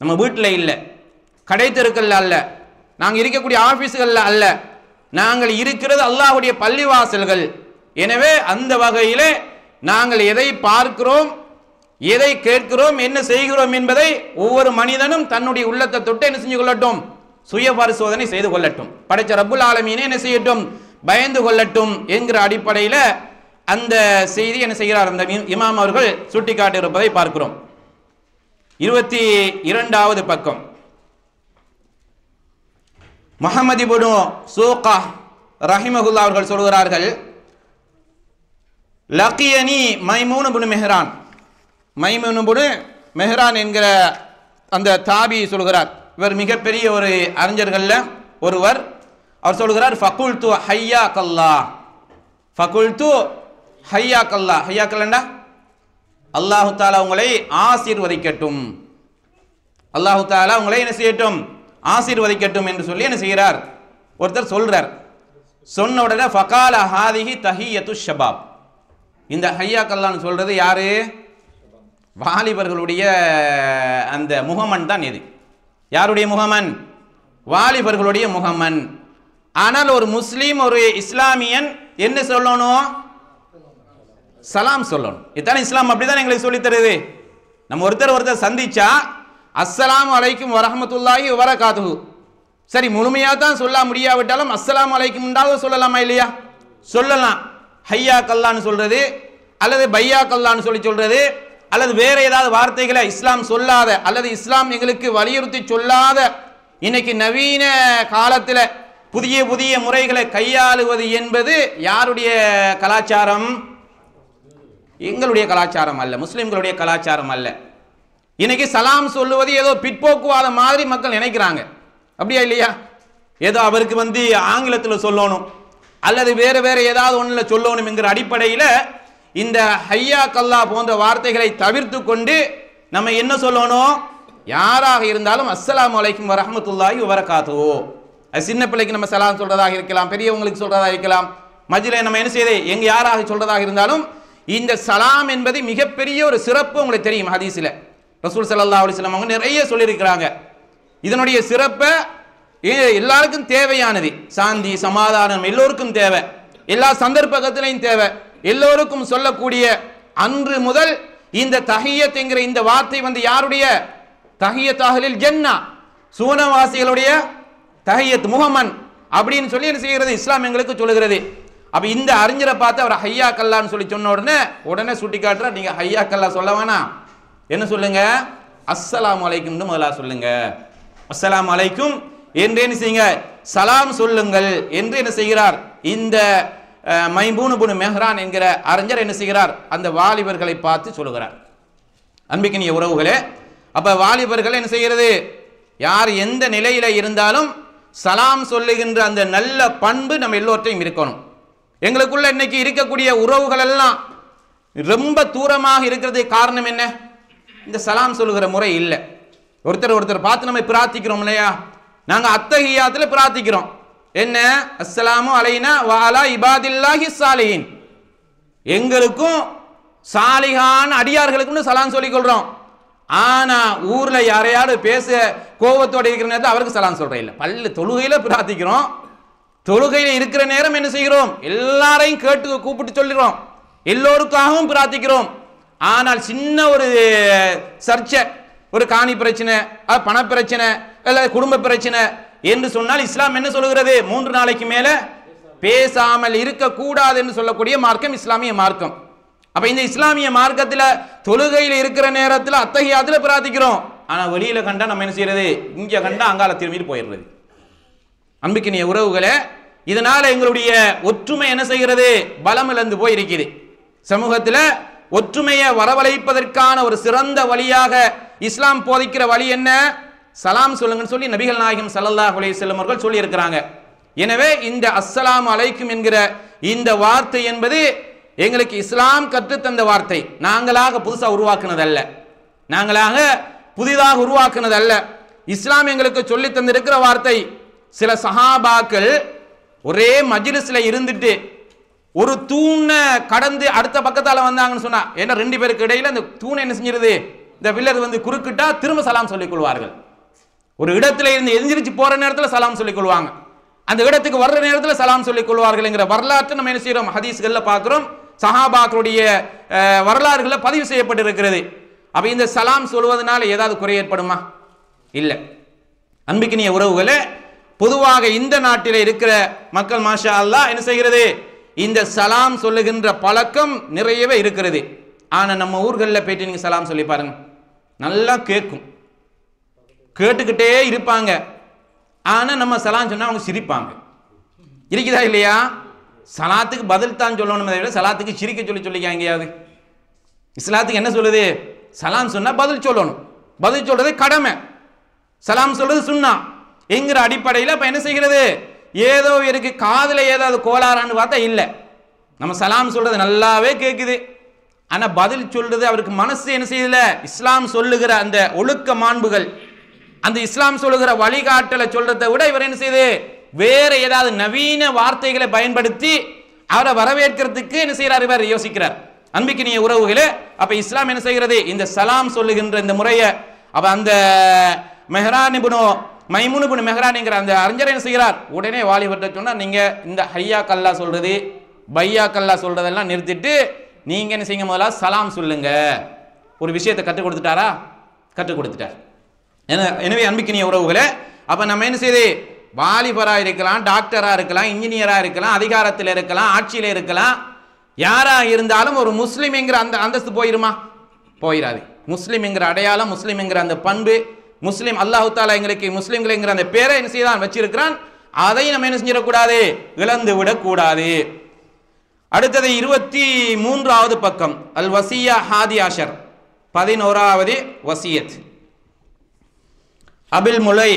நம்ம வீட்டில் இல்லை, கடை தெருக்கள்ல அல்ல, நாங்கள் இருக்கக்கூடிய ஆபீஸ்கள்ல அல்ல, நாங்கள் இருக்கிறது அல்லாஹ்வுடைய பள்ளிவாசல்கள். எனவே அந்த வகையிலே நாங்கள் எதை பார்க்கிறோம், எதை கேட்கிறோம், என்ன செய்கிறோம் என்பதை ஒவ்வொரு மனிதனும் தன்னுடைய உள்ளத்தை தொட்டு என்ன செஞ்சு கொள்ளட்டும், சுய பரிசோதனை செய்து கொள்ளட்டும். படைச்ச ரப்புல் ஆலமீனை என்ன செய்யட்டும், பயந்து கொள்ளட்டும் என்கிற அடிப்படையில் அந்த செய்தி என்ன செய்கிறார் அந்த இமாம் அவர்கள் சுட்டிக்காட்டியிருப்பதை பார்க்கிறோம். 22வது பக்கம். முஹம்மது இப்னு சூகா ரஹிமஹுல்லாஹ் அவர்கள் சொல்கிறார்கள், லக்கியனி மைமூன் இப்னு மெஹ்ரான். மைமூன் இப்னு மெஹ்ரான் என்கிற அந்த தாபி சொல்கிறார். இவர் மிகப்பெரிய ஒரு அறிஞர்கள்ல ஒருவர். அவர் சொல்கிறார், ஃபகுல்து ஹய்யாக்கல்லா. ஃபகுல்து ஹய்யாக்கல்லா. ஹய்யாக்கல்லா அல்லாஹு தஆலா உங்களை ஆசீர்வதிக்கட்டும், அல்லாஹு தஆலா உங்களை என்ன செய்யட்டும், ஆசீர்வதிக்கட்டும் என்று சொல்லி என்ன செய்கிறார், ஒருத்தர் சொல்றார். சொன்ன உடனே ஃபகால ஹாதிஹி தஹியத்து ஷபாப். இந்த ஹய்யாக்கல்லான்னு சொல்றது யாரு? வாலிபர்களுடைய அந்த முகமன் தான். இது யாருடைய முகமன்? வாலிபர்களுடைய முகமன். ஆனால் ஒரு முஸ்லீம், ஒரு இஸ்லாமியன் என்ன சொல்லணும்? சலாம் சொல்லணும். இதுதான் இஸ்லாம். அப்படிதான் எங்களுக்கு சொல்லி தருது. நம்ம ஒருத்தர் சந்திச்சா அஸ்ஸலாமு அலைக்கும் வரஹ்மத்துல்லாஹி வபரகாத்துஹு. சரி, முழுமையாக தான் சொல்ல முடியாவிட்டாலும் அஸ்ஸலாமு அலைக்கும் உண்டாவது சொல்லலாமா இல்லையா? சொல்லலாம். ஹையா கல்லான்னு சொல்றது, அல்லது பையா கல்லான்னு சொல்றது, அல்லது வேற ஏதாவது வார்த்தைகளை இஸ்லாம் சொல்லாத, அல்லது இஸ்லாம் எங்களுக்கு வலியுறுத்தி சொல்லாத இன்னைக்கு நவீன காலத்தில் புதிய புதிய முறைகளை கையாளுவது என்பது யாருடைய கலாச்சாரம்? எங்களுடைய கலாச்சாரம் அல்ல, முஸ்லிம்களுடைய கலாச்சாரம் அல்ல. இன்னைக்கு சலாம் சொல்லுவது ஏதோ பிற்போக்குவாத மாதிரி மக்கள் நினைக்கிறாங்க. அப்படியா இல்லையா? ஏதோ அவருக்கு ஆங்கிலத்தில் சொல்லணும், அல்லது வேற வேற ஏதாவது ஒன்றில் சொல்லணும் என்கிற அடிப்படையில் இந்த ஹையா கல்லா போன்ற வார்த்தைகளை தவிர்த்து கொண்டு நம்ம என்ன சொல்லணும்? யாராக இருந்தாலும் அஸ்ஸலாமு அலைக்கும் வரஹ்மத்துல்லாஹி வபரகாத்துஹு. அது சின்ன பிள்ளைக்கு நம்ம சலாம் சொல்றதாக இருக்கலாம், பெரியவங்களுக்கு சொல்றதாக இருக்கலாம், மஜ்லிஸ்ல நம்ம என்ன செய்யுது, எங்க யாராக சொல்றதாக இருந்தாலும் இந்த சலாம் என்பது மிகப்பெரிய ஒரு சிறப்பு. உங்களுக்கு தெரியும், ஹதீஸ்ல ரசூல் ஸல்லல்லாஹு அலைஹி வஸல்லம் அவங்க நிறைய சொல்லியிருக்கிறாங்க. இதனுடைய சிறப்பை எல்லாருக்கும் தேவையானது. சாந்தி சமாதானம் எல்லோருக்கும் தேவை, எல்லா சந்தர்ப்பத்திலையும் தேவை, எல்லோருக்கும் சொல்லக்கூடிய அன்று முதல் இந்த தஹியத் என்கிற இந்த வார்த்தை யாருடைய? தஹியத் அஹ்லில் ஜன்னா, சுவனவாசிகளுடைய தஹியத் முஹம்மன் அப்படின்னு சொல்லி என்ன செய்கிறது, இஸ்லாம் எங்களுக்கு சொல்லுகிறது. அப்ப இந்த அறிஞரை பார்த்து அவர் ஹையா கல்லான்னு சொல்லி சொன்ன உடனே சுட்டி காட்டுற, நீங்க ஹையா கல்லா சொல்ல வேணாம், என்ன சொல்லுங்க, அஸ்ஸலாமு அலைக்கும் முதலா சொல்லுங்க. அஸ்ஸலாமு அலைக்கும் என்று என்ன செய்யுங்க, சலாம் சொல்லுங்கள் என்று என்ன செய்கிறார் இந்த மைமூன் இப்னு மெஹ்ரான் என்கிற அறிஞர் என்ன செய்கிறார், அந்த வாலிபர்களை பார்த்து சொல்லுகிறார். அன்பிக்கினிய உறவுகளே, அப்ப வாலிபர்கள் என்ன செய்கிறது, யார் எந்த நிலையில இருந்தாலும் சலாம் சொல்லுகின்ற அந்த நல்ல பண்பு நம்ம எல்லோர்ட்டையும் இருக்கணும். எங்களுக்குள்ள இன்னைக்கு இருக்கக்கூடிய உறவுகள் எல்லாம் ரொம்ப தூரமாக இருக்கிறது காரணம் என்ன? இந்த சலாம் சொல்லுகிற முறை இல்லை. ஒருத்தர் பார்த்து நம்ம பிரார்த்திக்கிறோம் இல்லையா? நாங்க அத்தஹியாத்துல பிரார்த்திக்கிறோம். என்ன? அஸ்ஸலாமு அலைனா வ அலா இபாதில்லாஹி ஸாலிஹீன். எங்களுக்கும் சாலிஹான் அடியார்களுக்கும் சலாம் சொல்லிக் கொள்றோம். ஆனா ஊர்ல யாரையாவது பேச கோபத்தோட இருக்கிற நேரத்தில் அவருக்கு சலாம் சொல்றேன் இல்லை. பள்ளி தொழுகையில பிரார்த்திக்கிறோம், தொழுகையில இருக்கிற நேரம் என்ன செய்கிறோம், எல்லாரையும் கேட்டு கூப்பிட்டு சொல்லிடுறோம், எல்லோருக்காகவும் பிரார்த்திக்கிறோம். ஆனால் சின்ன ஒரு சர்ச்சை, ஒரு காணி பிரச்சனை, பண பிரச்சனை, அல்லது குடும்ப பிரச்சனை என்று சொன்னால் இஸ்லாம் என்ன சொல்லுகிறது, 3 நாளைக்கு மேல பேசாமல் இருக்கக்கூடாது என்று சொல்லக்கூடிய மார்க்கம் இஸ்லாமிய மார்க்கம். அப்ப இந்த இஸ்லாமிய மார்க்கத்தில் தொழுகையில் இருக்கிற நேரத்தில் அத்தஹியாத்துல பிரார்த்திக்கிறோம். ஆனா வெளியில கண்டா நம்ம என்ன செய்யறது, இங்க கண்டா அங்கால திரும்பிட்டு போயிடுறது. அன்புக்கினிய உறவுகளே, இதனால எங்களுடைய ஒற்றுமை என்ன செய்கிறது, பலம் இழந்து போய் இருக்குது. சமூகத்தில் ஒற்றுமையை வரவழைப்பதற்கான ஒரு சிறந்த வழியாக இஸ்லாம் போதிக்கிற வழி என்ன? சலாம் சொல்லுங்கன்னு சொல்லி நபிகள் நாயகம் ஸல்லல்லாஹு அலைஹி வஸல்லம் அவர்கள் சொல்லி இருக்கிறாங்க. எனவே இந்த அஸ்ஸலாமு அலைக்கும் என்கிற இந்த வார்த்தை என்பது எங்களுக்கு இஸ்லாம் கற்றுத்தந்த வார்த்தை. நாங்களாக புதுசாக உருவாக்குனதல்ல, நாங்களாக புதிதாக உருவாக்குனதல்ல. இஸ்லாம் எங்களுக்கு சொல்லி தந்திருக்கிற வார்த்தை. சில சஹாபாக்கள் ஒரே மஜ்லிஸ்ல இருந்துட்டு ஒரு தூணை கடந்து அடுத்த பக்கத்தால வந்தாங்கன்னு சொன்னா, ஏன்னா 2 பேருக்கு இடையில அந்த தூணை என்ன செஞ்சிருது, இந்த பில்லர் வந்து குறுக்கிட்டா திரும்ப சலாம் சொல்லிக் கொள்வார்கள். ஒரு இடத்துல இருந்து எந்திரிச்சு போற நேரத்தில் சலாம் சொல்லிக் கொள்வாங்க, அந்த இடத்துக்கு வர்ற நேரத்தில் சலாம் சொல்லிக் கொள்வார்கள் என்கிற வரலாற்றை நம்ம என்ன செய்யறோம், ஹதீஸ்கள்ல பார்க்கிறோம், சஹாபாக்களுடைய வரலாறுகளில் பதிவு செய்யப்பட்டிருக்கிறது. அப்ப இந்த சலாம் சொல்வதனால ஏதாவது குறை ஏற்படுமா? இல்லை. அன்பிக்கினிய உறவுகளே, பொதுவாக இந்த நாட்டில் இருக்கிற மக்கள் மாஷா அல்லாஹ் என்ன செய்கிறது, இந்த சலாம் சொல்லுகின்ற பழக்கம் நிறையவே இருக்கிறது. ஆனா நம்ம ஊர்களில் போயிட்டு நீங்க சலாம் சொல்லி பாருங்க, நல்லா கேட்கும், கேட்டுக்கிட்டே இருப்பாங்க. ஆனா நம்ம சலாம் சொன்னா அவங்க சிரிப்பாங்க. இருக்குதா இல்லையா? சலாத்துக்கு பதில் தான் சொல்லணும், விட சலாத்துக்கு சிரிக்க சொல்லிக்க எங்கேயாவது? இஸ்லாத்துக்கு என்ன சொல்லுது? சலாம் சொன்னா பதில் சொல்லணும், பதில் சொல்றது கடமை, சலாம் சொல்றது சுன்னா என்கிற அடிப்படையில் இப்ப என்ன செய்கிறது, ஏதோ இருக்கு காதுல ஏதாவது கோளாறான்னு பார்த்தா இல்லை, நம்ம சலாம் சொல்றது நல்லாவே கேட்குது, ஆனா பதில் சொல்றது அவருக்கு மனசு என்ன செய்யல, இஸ்லாம் சொல்லுகிற அந்த ஒழுக்க மாண்புகள், அந்த இஸ்லாம் சொல்லுகிற வழிகாட்டலை சொல்றதை விட இவர் என்ன செய்யுது, வேற ஏதாவது நவீன வார்த்தைகளை பயன்படுத்தி அவரை வரவேற்கிறதுக்கு என்ன செய்யறார், இவர் யோசிக்கிறார். அன்பிக்கினிய உறவுகளே, அப்ப இஸ்லாம் என்ன செய்கிறது, இந்த சலாம் சொல்லுகின்ற இந்த முறையை அப்ப அந்த மெஹ்ரான் இப்னு மைமூன் இப்னு மெஹ்ரான் என்கிற அந்த அறிஞர் என்ன செய்கிறார், உடனே வாலிபர்ட்ட சொன்னா, நீங்க இந்த ஹையா கல்லா சொல்றது பையா கல்லா சொல்றதெல்லாம் நிறுத்திட்டு நீங்க என்ன செய்யுங்க, முதல்ல சலாம் சொல்லுங்க. ஒரு விஷயத்தை கற்றுக் கொடுத்துட்டாரா? கற்றுக் கொடுத்துட்டார். எனவே அன்பிக்கினிய உறவுகளே, அப்ப நம்ம என்ன செய்யுது, வாலிபரா இருக்கலாம், டாக்டரா இருக்கலாம், இன்ஜினியரா இருக்கலாம், அதிகாரத்தில் இருக்கலாம், ஆட்சியில இருக்கலாம், யாரா இருந்தாலும் ஒரு முஸ்லிம் என்கிற அந்த அந்தஸ்து போயிருமா? போயிடாது. முஸ்லிம் என்கிற அடையாளம், முஸ்லிம் என்கிற அந்த பண்பு, முஸ்லிம் அல்லாஹ் தஆலா எங்களுக்கு முஸ்லிம்கள் என்கிற அந்த பேரை என்ன செய்தான் வச்சிருக்கிறான், அதை நம்ம என்ன செஞ்சிடக்கூடாது, இழந்து விடக்கூடாது. அடுத்தது 23வது பக்கம், அல் வசியா ஹாதி ஆஷர், 11வது வசியத். அபில் முலை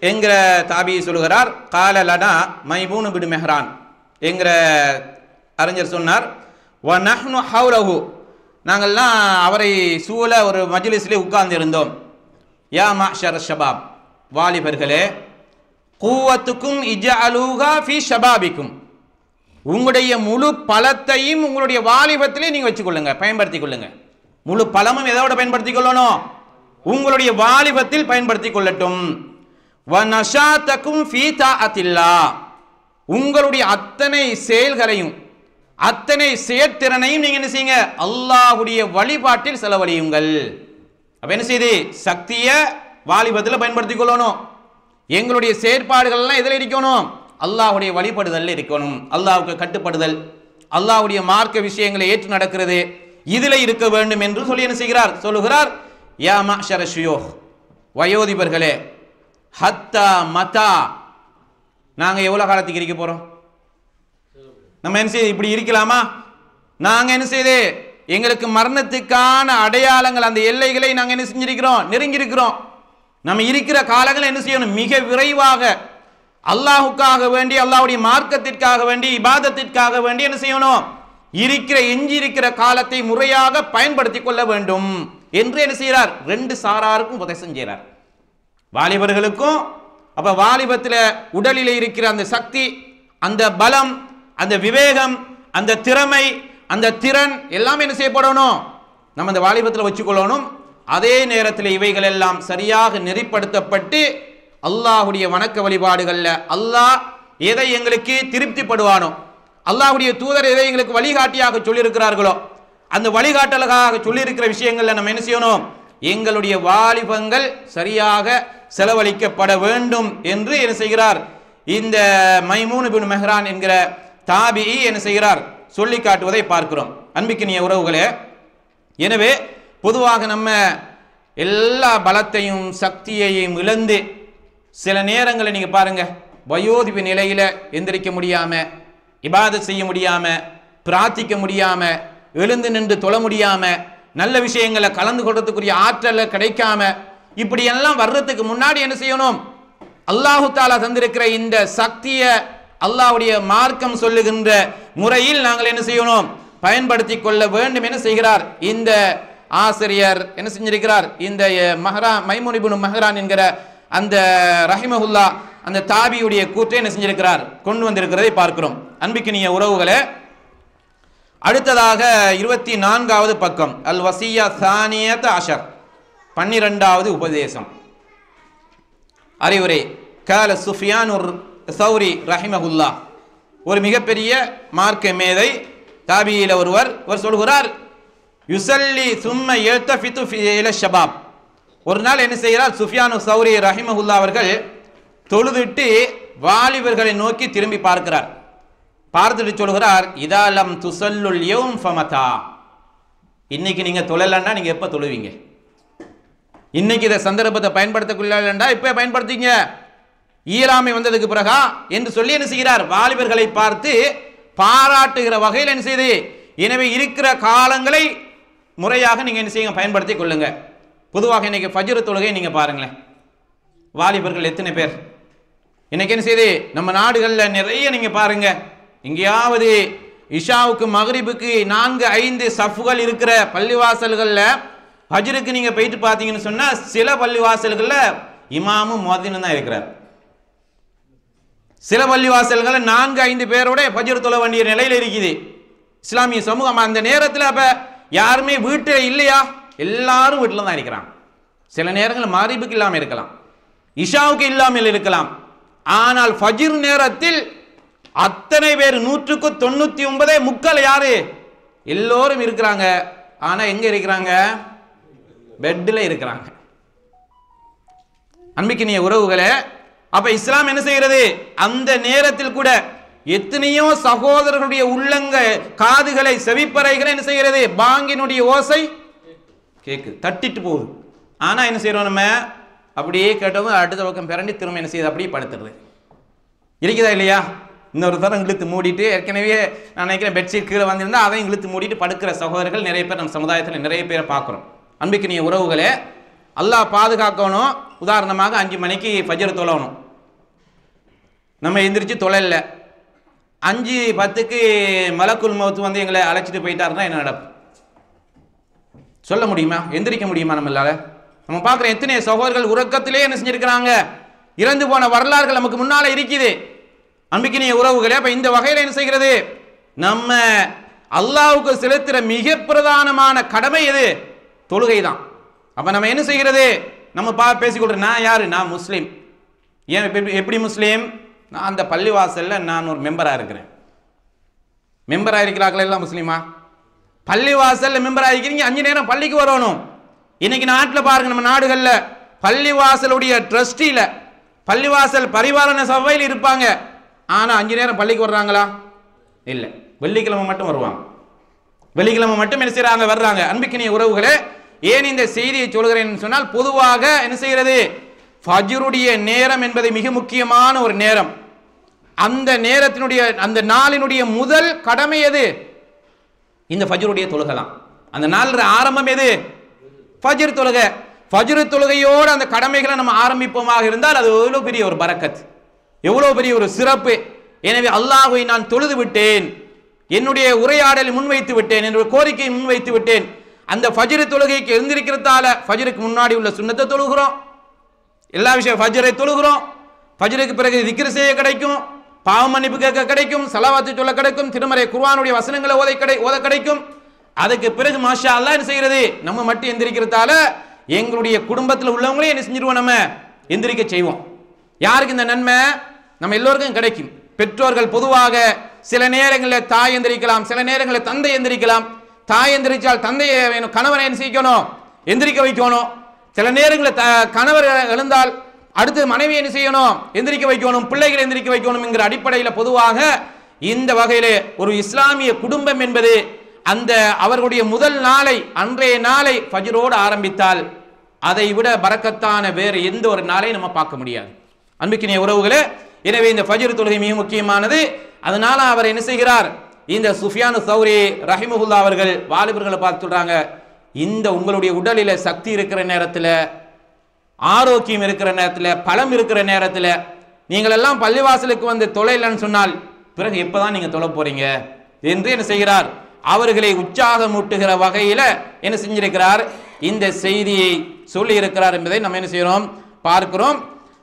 என்கிற தாபி சொல்லுகிறார், கால லனா மைமூன் இப்னு மெஹ்ரான் என்கிற அறிஞர் சொன்னார், வ நஹ்னு ஹவ்லஹு, நாங்கள்லாம் அவரை சூழ ஒரு மஜ்லிஸிலே உட்கார்ந்து இருந்தோம். யா மஅஷர் ஷபாப், வாலிபர்களே, குவத்துக்கும் இஜஅலூஹா ஃபீ ஷபாபிக்கும், உங்களுடைய முழு பலத்தையும் உங்களுடைய வாலிபத்திலே நீங்க வச்சுக்கொள்ளுங்க, பயன்படுத்திக் கொள்ளுங்க. முழு பலமும் எதோட பயன்படுத்திக் கொள்ளணும், உங்களுடைய வாலிபத்தில் பயன்படுத்திக் கொள்ளட்டும். வ நஷாதக்கும் ஃபீ தாஅத்தில்லாஹ், உங்களுடைய அத்தனை செயல்களையும் அத்தனை செயற்திறனையும் நீங்க என்ன செய்யுங்க, அல்லாஹ்வுடைய வழிபாட்டில் செலவழியுங்கள். அப்ப என்ன செய்யுது, சக்தியை வாலிபத்தில் பயன்படுத்திக் கொள்ளணும். எங்களுடைய செயற்பாடுகள் எல்லாம் எதில் இருக்கணும், அல்லாஹ்வுடைய வழிபடுதல் இருக்கணும், அல்லாஹ்வுக்கு கட்டுப்படுதல், அல்லாஹ்வுடைய மார்க்க விஷயங்களை ஏற்று நடக்கிறது, இதுல இருக்க வேண்டும் என்று சொல்லி என்ன செய்கிறார், சொல்லுகிறார், யா மஅஷர ஷுயூஹ், வயோதிபர்களே, ஹத்தா மதா, நாங்க எவ்வளவு காலத்துக்கு இருக்க போறோம், நம்ம என்ன செய்யுது, இப்படி இருக்கலாமா? நாங்க என்ன செய்யுது, எங்களுக்கு மரணத்துக்கான அடையாளங்கள், அந்த எல்லைகளை நாங்க என்ன செஞ்சிருக்கிறோம், நெருங்கி இருக்கிறோம். நம்ம இருக்கிற காலங்களை என்ன செய்யணும், மிக விரைவாக அல்லாஹுக்காக வேண்டி, அல்லாஹ்வுடைய மார்க்கத்திற்காக வேண்டி, இபாதத்திற்காக வேண்டி என்ன செய்யணும், இருக்கிற எஞ்சி இருக்கிற காலத்தை முறையாக பயன்படுத்திக் கொள்ள வேண்டும் என்று என்ன செய்கிறார், 2 சாராருக்கும் உபதேசம் செய்கிறார். வாலிபர்களுக்கும், அப்ப வாலிபத்தில் உடலில் இருக்கிற அந்த சக்தி, அந்த பலம், அந்த விவேகம், அந்த திறமை, அந்த திறன் எல்லாம் என்ன செய்யப்படணும், நம்ம அந்த வாலிபத்தில் வச்சுக்கொள்ளணும். அதே நேரத்தில் இவைகள் எல்லாம் சரியாக நெறிப்படுத்தப்பட்டு அல்லாஹ்வுடைய வணக்க வழிபாடுகள்ல அல்லாஹ் எதை எங்களுக்கு திருப்திப்படுவானோ, அல்லாஹ்வுடைய தூதர் எதை எங்களுக்கு வழிகாட்டியாக சொல்லியிருக்கிறார்களோ, அந்த வழிகாட்டலுக்காக சொல்லியிருக்கிற விஷயங்கள்ல நம்ம என்ன செய்யணும், எங்களுடைய வாலிபங்கள் சரியாக செலவழிக்கப்பட வேண்டும் என்று என்ன செய்கிறார், இந்த மைமூன் இப்னு மெஹ்ரான் என்கிற தாபிஇ என்ன செய்கிறார், சொல்லி காட்டுவதை பார்க்கிறோம். அன்பிக்கினிய உறவுகளே, எனவே பொதுவாக நம்ம எல்லா பலத்தையும் சக்தியையும் இழந்து சில நேரங்களை நீங்க பாருங்க, வயோதிப நிலையில எந்திரிக்க முடியாம, இபாதத் செய்ய முடியாம, பிரார்த்திக்க முடியாம, எழுந்து நின்று தொழ முடியாம, நல்ல விஷயங்களை கலந்து கொள்றதுக்குரிய ஆற்றல கிடைக்காம, இப்படி எல்லாம் வர்றதுக்கு முன்னாடி என்ன செய்யணும், அல்லாஹு தஆலா தந்திருக்கிற இந்த சக்தியை அல்லாஹ்வுடைய மார்க்கம் சொல்லுகின்ற முறையில் நாங்கள் என்ன செய்யணும், பயன்படுத்தி கொள்ள வேண்டும் என செய்கிறார் இந்த ஆசிரியர். என்ன செஞ்சிருக்கிறார், இந்த மைமூன் இப்னு மெஹ்ரான் என்கிற அந்த ரஹிமஹுல்லா அந்த தாபியுடைய கூற்றை என்ன செஞ்சிருக்கிறார், கொண்டு வந்திருக்கிறதை பார்க்கிறோம். அன்பிக்கினிய உறவுகளே, அடுத்ததாக 24வது பக்கம், அல் வசியா சானியத் அஷர், 12வது உபதேசம், அறிவுரை. கால சுஃபியான் சௌரி ரஹிமஹுல்லா, ஒரு மிகப்பெரிய மார்க்க மேதை, தாபியில ஒருவர் சொல்கிறார், யுசல்லி சும்ம யல்தஃபிது இல ஷபாப். ஒரு நாள் என்ன செய்கிறார், சுஃபியான் சௌரி ரஹிமஹுல்லா அவர்கள் தொழுதுட்டு வாலிபர்களை நோக்கி திரும்பி பார்க்கிறார். பார்த்துட்டு சொல்கிறார், இதாலம் துசல்லுல் யௌம் ஃபமதா, இன்னைக்கு நீங்க தொழலன்னா நீங்க எப்ப தொழுவீங்க? இன்னைக்கு இந்த சந்தர்ப்பத்தை பயன்படுத்தக்குள்ளா இப்ப பயன்படுத்திங்க, ஈராமை வந்ததுக்கு பிறகா என்று சொல்லி என்ன செய்கிறார், வாலிபர்களை பார்த்து பாராட்டுகிற வகையில் என்ன செய்து, எனவே இருக்கிற காலங்களை முறையாக நீங்க என்ன செய்யுங்க, பயன்படுத்தி கொள்ளுங்க. பொதுவாக இன்னைக்கு ஃபஜ்ர் தொழுகை நீங்க பாருங்களேன், வாலிபர்கள் எத்தனை பேர் இன்னைக்கு என்ன செய்து, நம்ம நாடுகளில் நிறைய நீங்க பாருங்க, எங்கேயாவது இஷாவுக்கு மகரிபுக்கு 4-5 சஃப்கள் இருக்கிற பள்ளிவாசல்களில் ஃபஜ்ருக்கு நீங்க போயிட்டு பார்த்தீங்கன்னு சொன்னா சில பள்ளிவாசல்களில் இமாமும் முஅத்தினும் தான் இருக்கிறார். சில பள்ளிவாசல்களில் 4-5 பேரோட ஃபஜ்ர் தொழ வேண்டிய நிலையில் இருக்குது இஸ்லாமிய சமூகம். அந்த நேரத்தில் அப்ப யாருமே வீட்டில் இல்லையா, எல்லாரும் வீட்டில் தான் இருக்கிறாங்க. சில நேரங்கள் மகரிபுக்கு இல்லாமல் இருக்கலாம், இஷாவுக்கு இல்லாமல் இருக்கலாம். ஆனால் ஃபஜ்ர் நேரத்தில் அத்தனை பேர் 199 யாரு, எல்லோரும் இருக்கிறாங்க. ஆனா எங்க இருக்கிறாங்க, பெட்டில் இருக்கிறாங்க. அன்பிக்கினிய உறவுகளே, அப்ப இஸ்லாம் என்ன செய்கிறது, அந்த நேரத்தில் கூட எத்தனையோ சகோதரர்களுடைய உள்ளங்க காதுகளை செவிப்பறைகளை என்ன செய்கிறது, பாங்கினுடைய ஓசை கேக்கு தட்டிட்டு போகுது. ஆனா என்ன செய்யறோம், நம்ம அப்படியே கேட்டவங்க அடுத்த பக்கம் பிறண்டி திரும்ப என்ன செய்யுது, அப்படியே படுத்துறது இருக்குதா இல்லையா? இன்னொரு தரம் இழுத்து மூடிட்டு, ஏற்கனவே நான் நினைக்கிறேன் பெட்ஷீட் கீழே வந்திருந்தா அதையும் இழுத்து மூடிட்டு படுக்கிற சகோதரர்கள் நிறைய பேர் நம்ம சமுதாயத்தில் நிறைய பேரை பார்க்குறோம். அன்பிக்கினிய உறவுகளே, அல்லாஹ் பாதுகாக்கணும். உதாரணமாக 5 மணிக்கு ஃபஜ்ர் தொழணும், நம்ம எந்திரிச்சு தொழல, 5:10 மலக்குல் மௌத் வந்து எங்களை அழைச்சிட்டு போயிட்டாருன்னா என்ன நடக்கும் சொல்ல முடியுமா? எந்திரிக்க முடியுமா நம்மளால? நம்ம பார்க்குற எத்தனை சகோதரர்கள் உறக்கத்திலே என்ன செஞ்சிருக்கிறாங்க, இறந்து போன வரலாறுகள் நமக்கு முன்னால இருக்குது. அன்பிக்கினிய உறவுகளே, அப்ப இந்த வகையில் என்ன செய்கிறது, நம்ம அல்லாஹ்வுக்கு செலுத்துற மிக பிரதானமான கடமை எது, தொழுகை தான். அப்ப நம்ம என்ன செய்கிறது, நம்ம பேசிக்கொள்றோம், நான் யாரு, நான் முஸ்லீம். ஏன் எப்படி முஸ்லீம், நான் அந்த பள்ளிவாசல்ல நான் ஒரு மெம்பரா இருக்கிறேன். மெம்பரா இருக்கிறார்கள் எல்லாம் முஸ்லீமா? பள்ளிவாசல்ல மெம்பரா இருக்கிறீங்க, 5 நேரம் பள்ளிக்கு வரணும். இன்னைக்கு நாட்டில் பாருங்க, நம்ம நாடுகள்ல பள்ளிவாசலுடைய ட்ரஸ்டில பள்ளிவாசல் பரிபாலன சபையில் இருப்பாங்க. ஆனா 5 நேரம் பள்ளிக்கு வர்றாங்களா? இல்ல, வெள்ளிக்கிழமை மட்டும் வருவாங்க. வெள்ளிக்கிழமை மட்டும் என்ன செய்யறாங்க, வர்றாங்க. அன்பிக்கினிய உறவுகளே, ஏன் இந்த செய்தியை சொல்கிறேன் சொன்னால், பொதுவாக என்ன செய்கிறது, ஃபஜ்ருடைய நேரம் என்பது மிக முக்கியமான ஒரு நேரம். அந்த நேரத்தினுடைய அந்த நாளினுடைய முதல் கடமை எது, இந்த ஃபஜ்ருடைய தொழுகலாம். அந்த நாள் ஆரம்பம் எது, ஃபஜ்ர் தொழுகை. ஃபஜ்ர் தொழுகையோடு அந்த கடமைகளை நம்ம ஆரம்பிப்போமாக இருந்தால் அது எவ்வளவு பெரிய ஒரு பரக்கத், எவ்வளவு பெரிய ஒரு சிறப்பு. எனவே அல்லாஹ்வை நான் தொழுது விட்டேன், என்னுடைய உரையாடலை முன்வைத்து விட்டேன், என்னுடைய கோரிக்கையை முன்வைத்து விட்டேன். அந்த ஃபஜ்ர் தொழுகைக்கு எழுந்திருக்கிறதால ஃபஜ்ருக்கு முன்னாடி உள்ள சுன்னத்தை தொழுகிறோம், எல்லா விஷயம் ஃபஜ்ரை தொழுகிறோம். ஃபஜ்ருக்கு பிறகு திக்ர் செய்ய கிடைக்கும், பாவ மன்னிப்பு கேட்க கிடைக்கும், ஸலவாத்து சொல்ல கிடைக்கும், திருமறை குர்ஆனுடைய வசனங்களை ஓத கிடைக்கும். அதுக்கு பிறகு மாஷா அல்லாஹ் என்ன செய்கிறது, நம்ம மட்டும் எந்திரிக்கிறதால எங்களுடைய குடும்பத்தில் உள்ளவங்களே என்ன செஞ்சிருவோம், நம்ம எந்திரிக்க செய்வோம். யாருக்கு இந்த நன்மை, நம்ம எல்லோருக்கும் கிடைக்கும். பெற்றோர்கள் பொதுவாக சில நேரங்களில் தாய் எந்திரிக்கலாம், சில நேரங்களில் தந்தை எந்திரிக்கலாம். தாய் எந்திரிச்சால் தந்தையை வேணும், கணவனை என்ன செய்யணும், எந்திரிக்க வைக்கணும். சில நேரங்களில் கணவர் எழுந்தால் அடுத்து மனைவி என்ன செய்யணும், எந்திரிக்க வைக்கணும், பிள்ளைகளை எந்திரிக்க வைக்கணும் என்கிற அடிப்படையில் பொதுவாக இந்த வகையிலே ஒரு இஸ்லாமிய குடும்பம் என்பது அந்த அவர்களுடைய முதல் நாளை, அன்றைய நாளை ஃபஜ்ரோடு ஆரம்பித்தால் அதை விட பரக்கத்தான வேறு எந்த ஒரு நாளை நம்ம பார்க்க முடியாது. அன்பிக்கினிய உறவுகளே, எனவே இந்த ஃபஜ்ர் தொழுகை மிக முக்கியமானது. அதனால அவர் என்ன செய்கிறார், இந்த சுஃபியான் சௌரி ரஹிமஹுல்லா அவர்கள் வாலிபர்களை பார்த்து சொல்றாங்க, இந்த உங்களுடைய உடலில் சக்தி இருக்கிற நேரத்தில், ஆரோக்கியம் இருக்கிற நேரத்தில், பலம் இருக்கிற நேரத்தில் நீங்கள் எல்லாம் பள்ளிவாசலுக்கு வந்து தொலைலன்னு சொன்னால் பிறகு எப்பதான் நீங்க தொலை போறீங்க என்று என்ன செய்கிறார், அவர்களை உற்சாகமூட்டுகிற வகையில் என்ன செஞ்சிருக்கிறார், இந்த செய்தியை சொல்லி இருக்கிறார் என்பதை நம்ம என்ன செய்யறோம், பார்க்கிறோம்.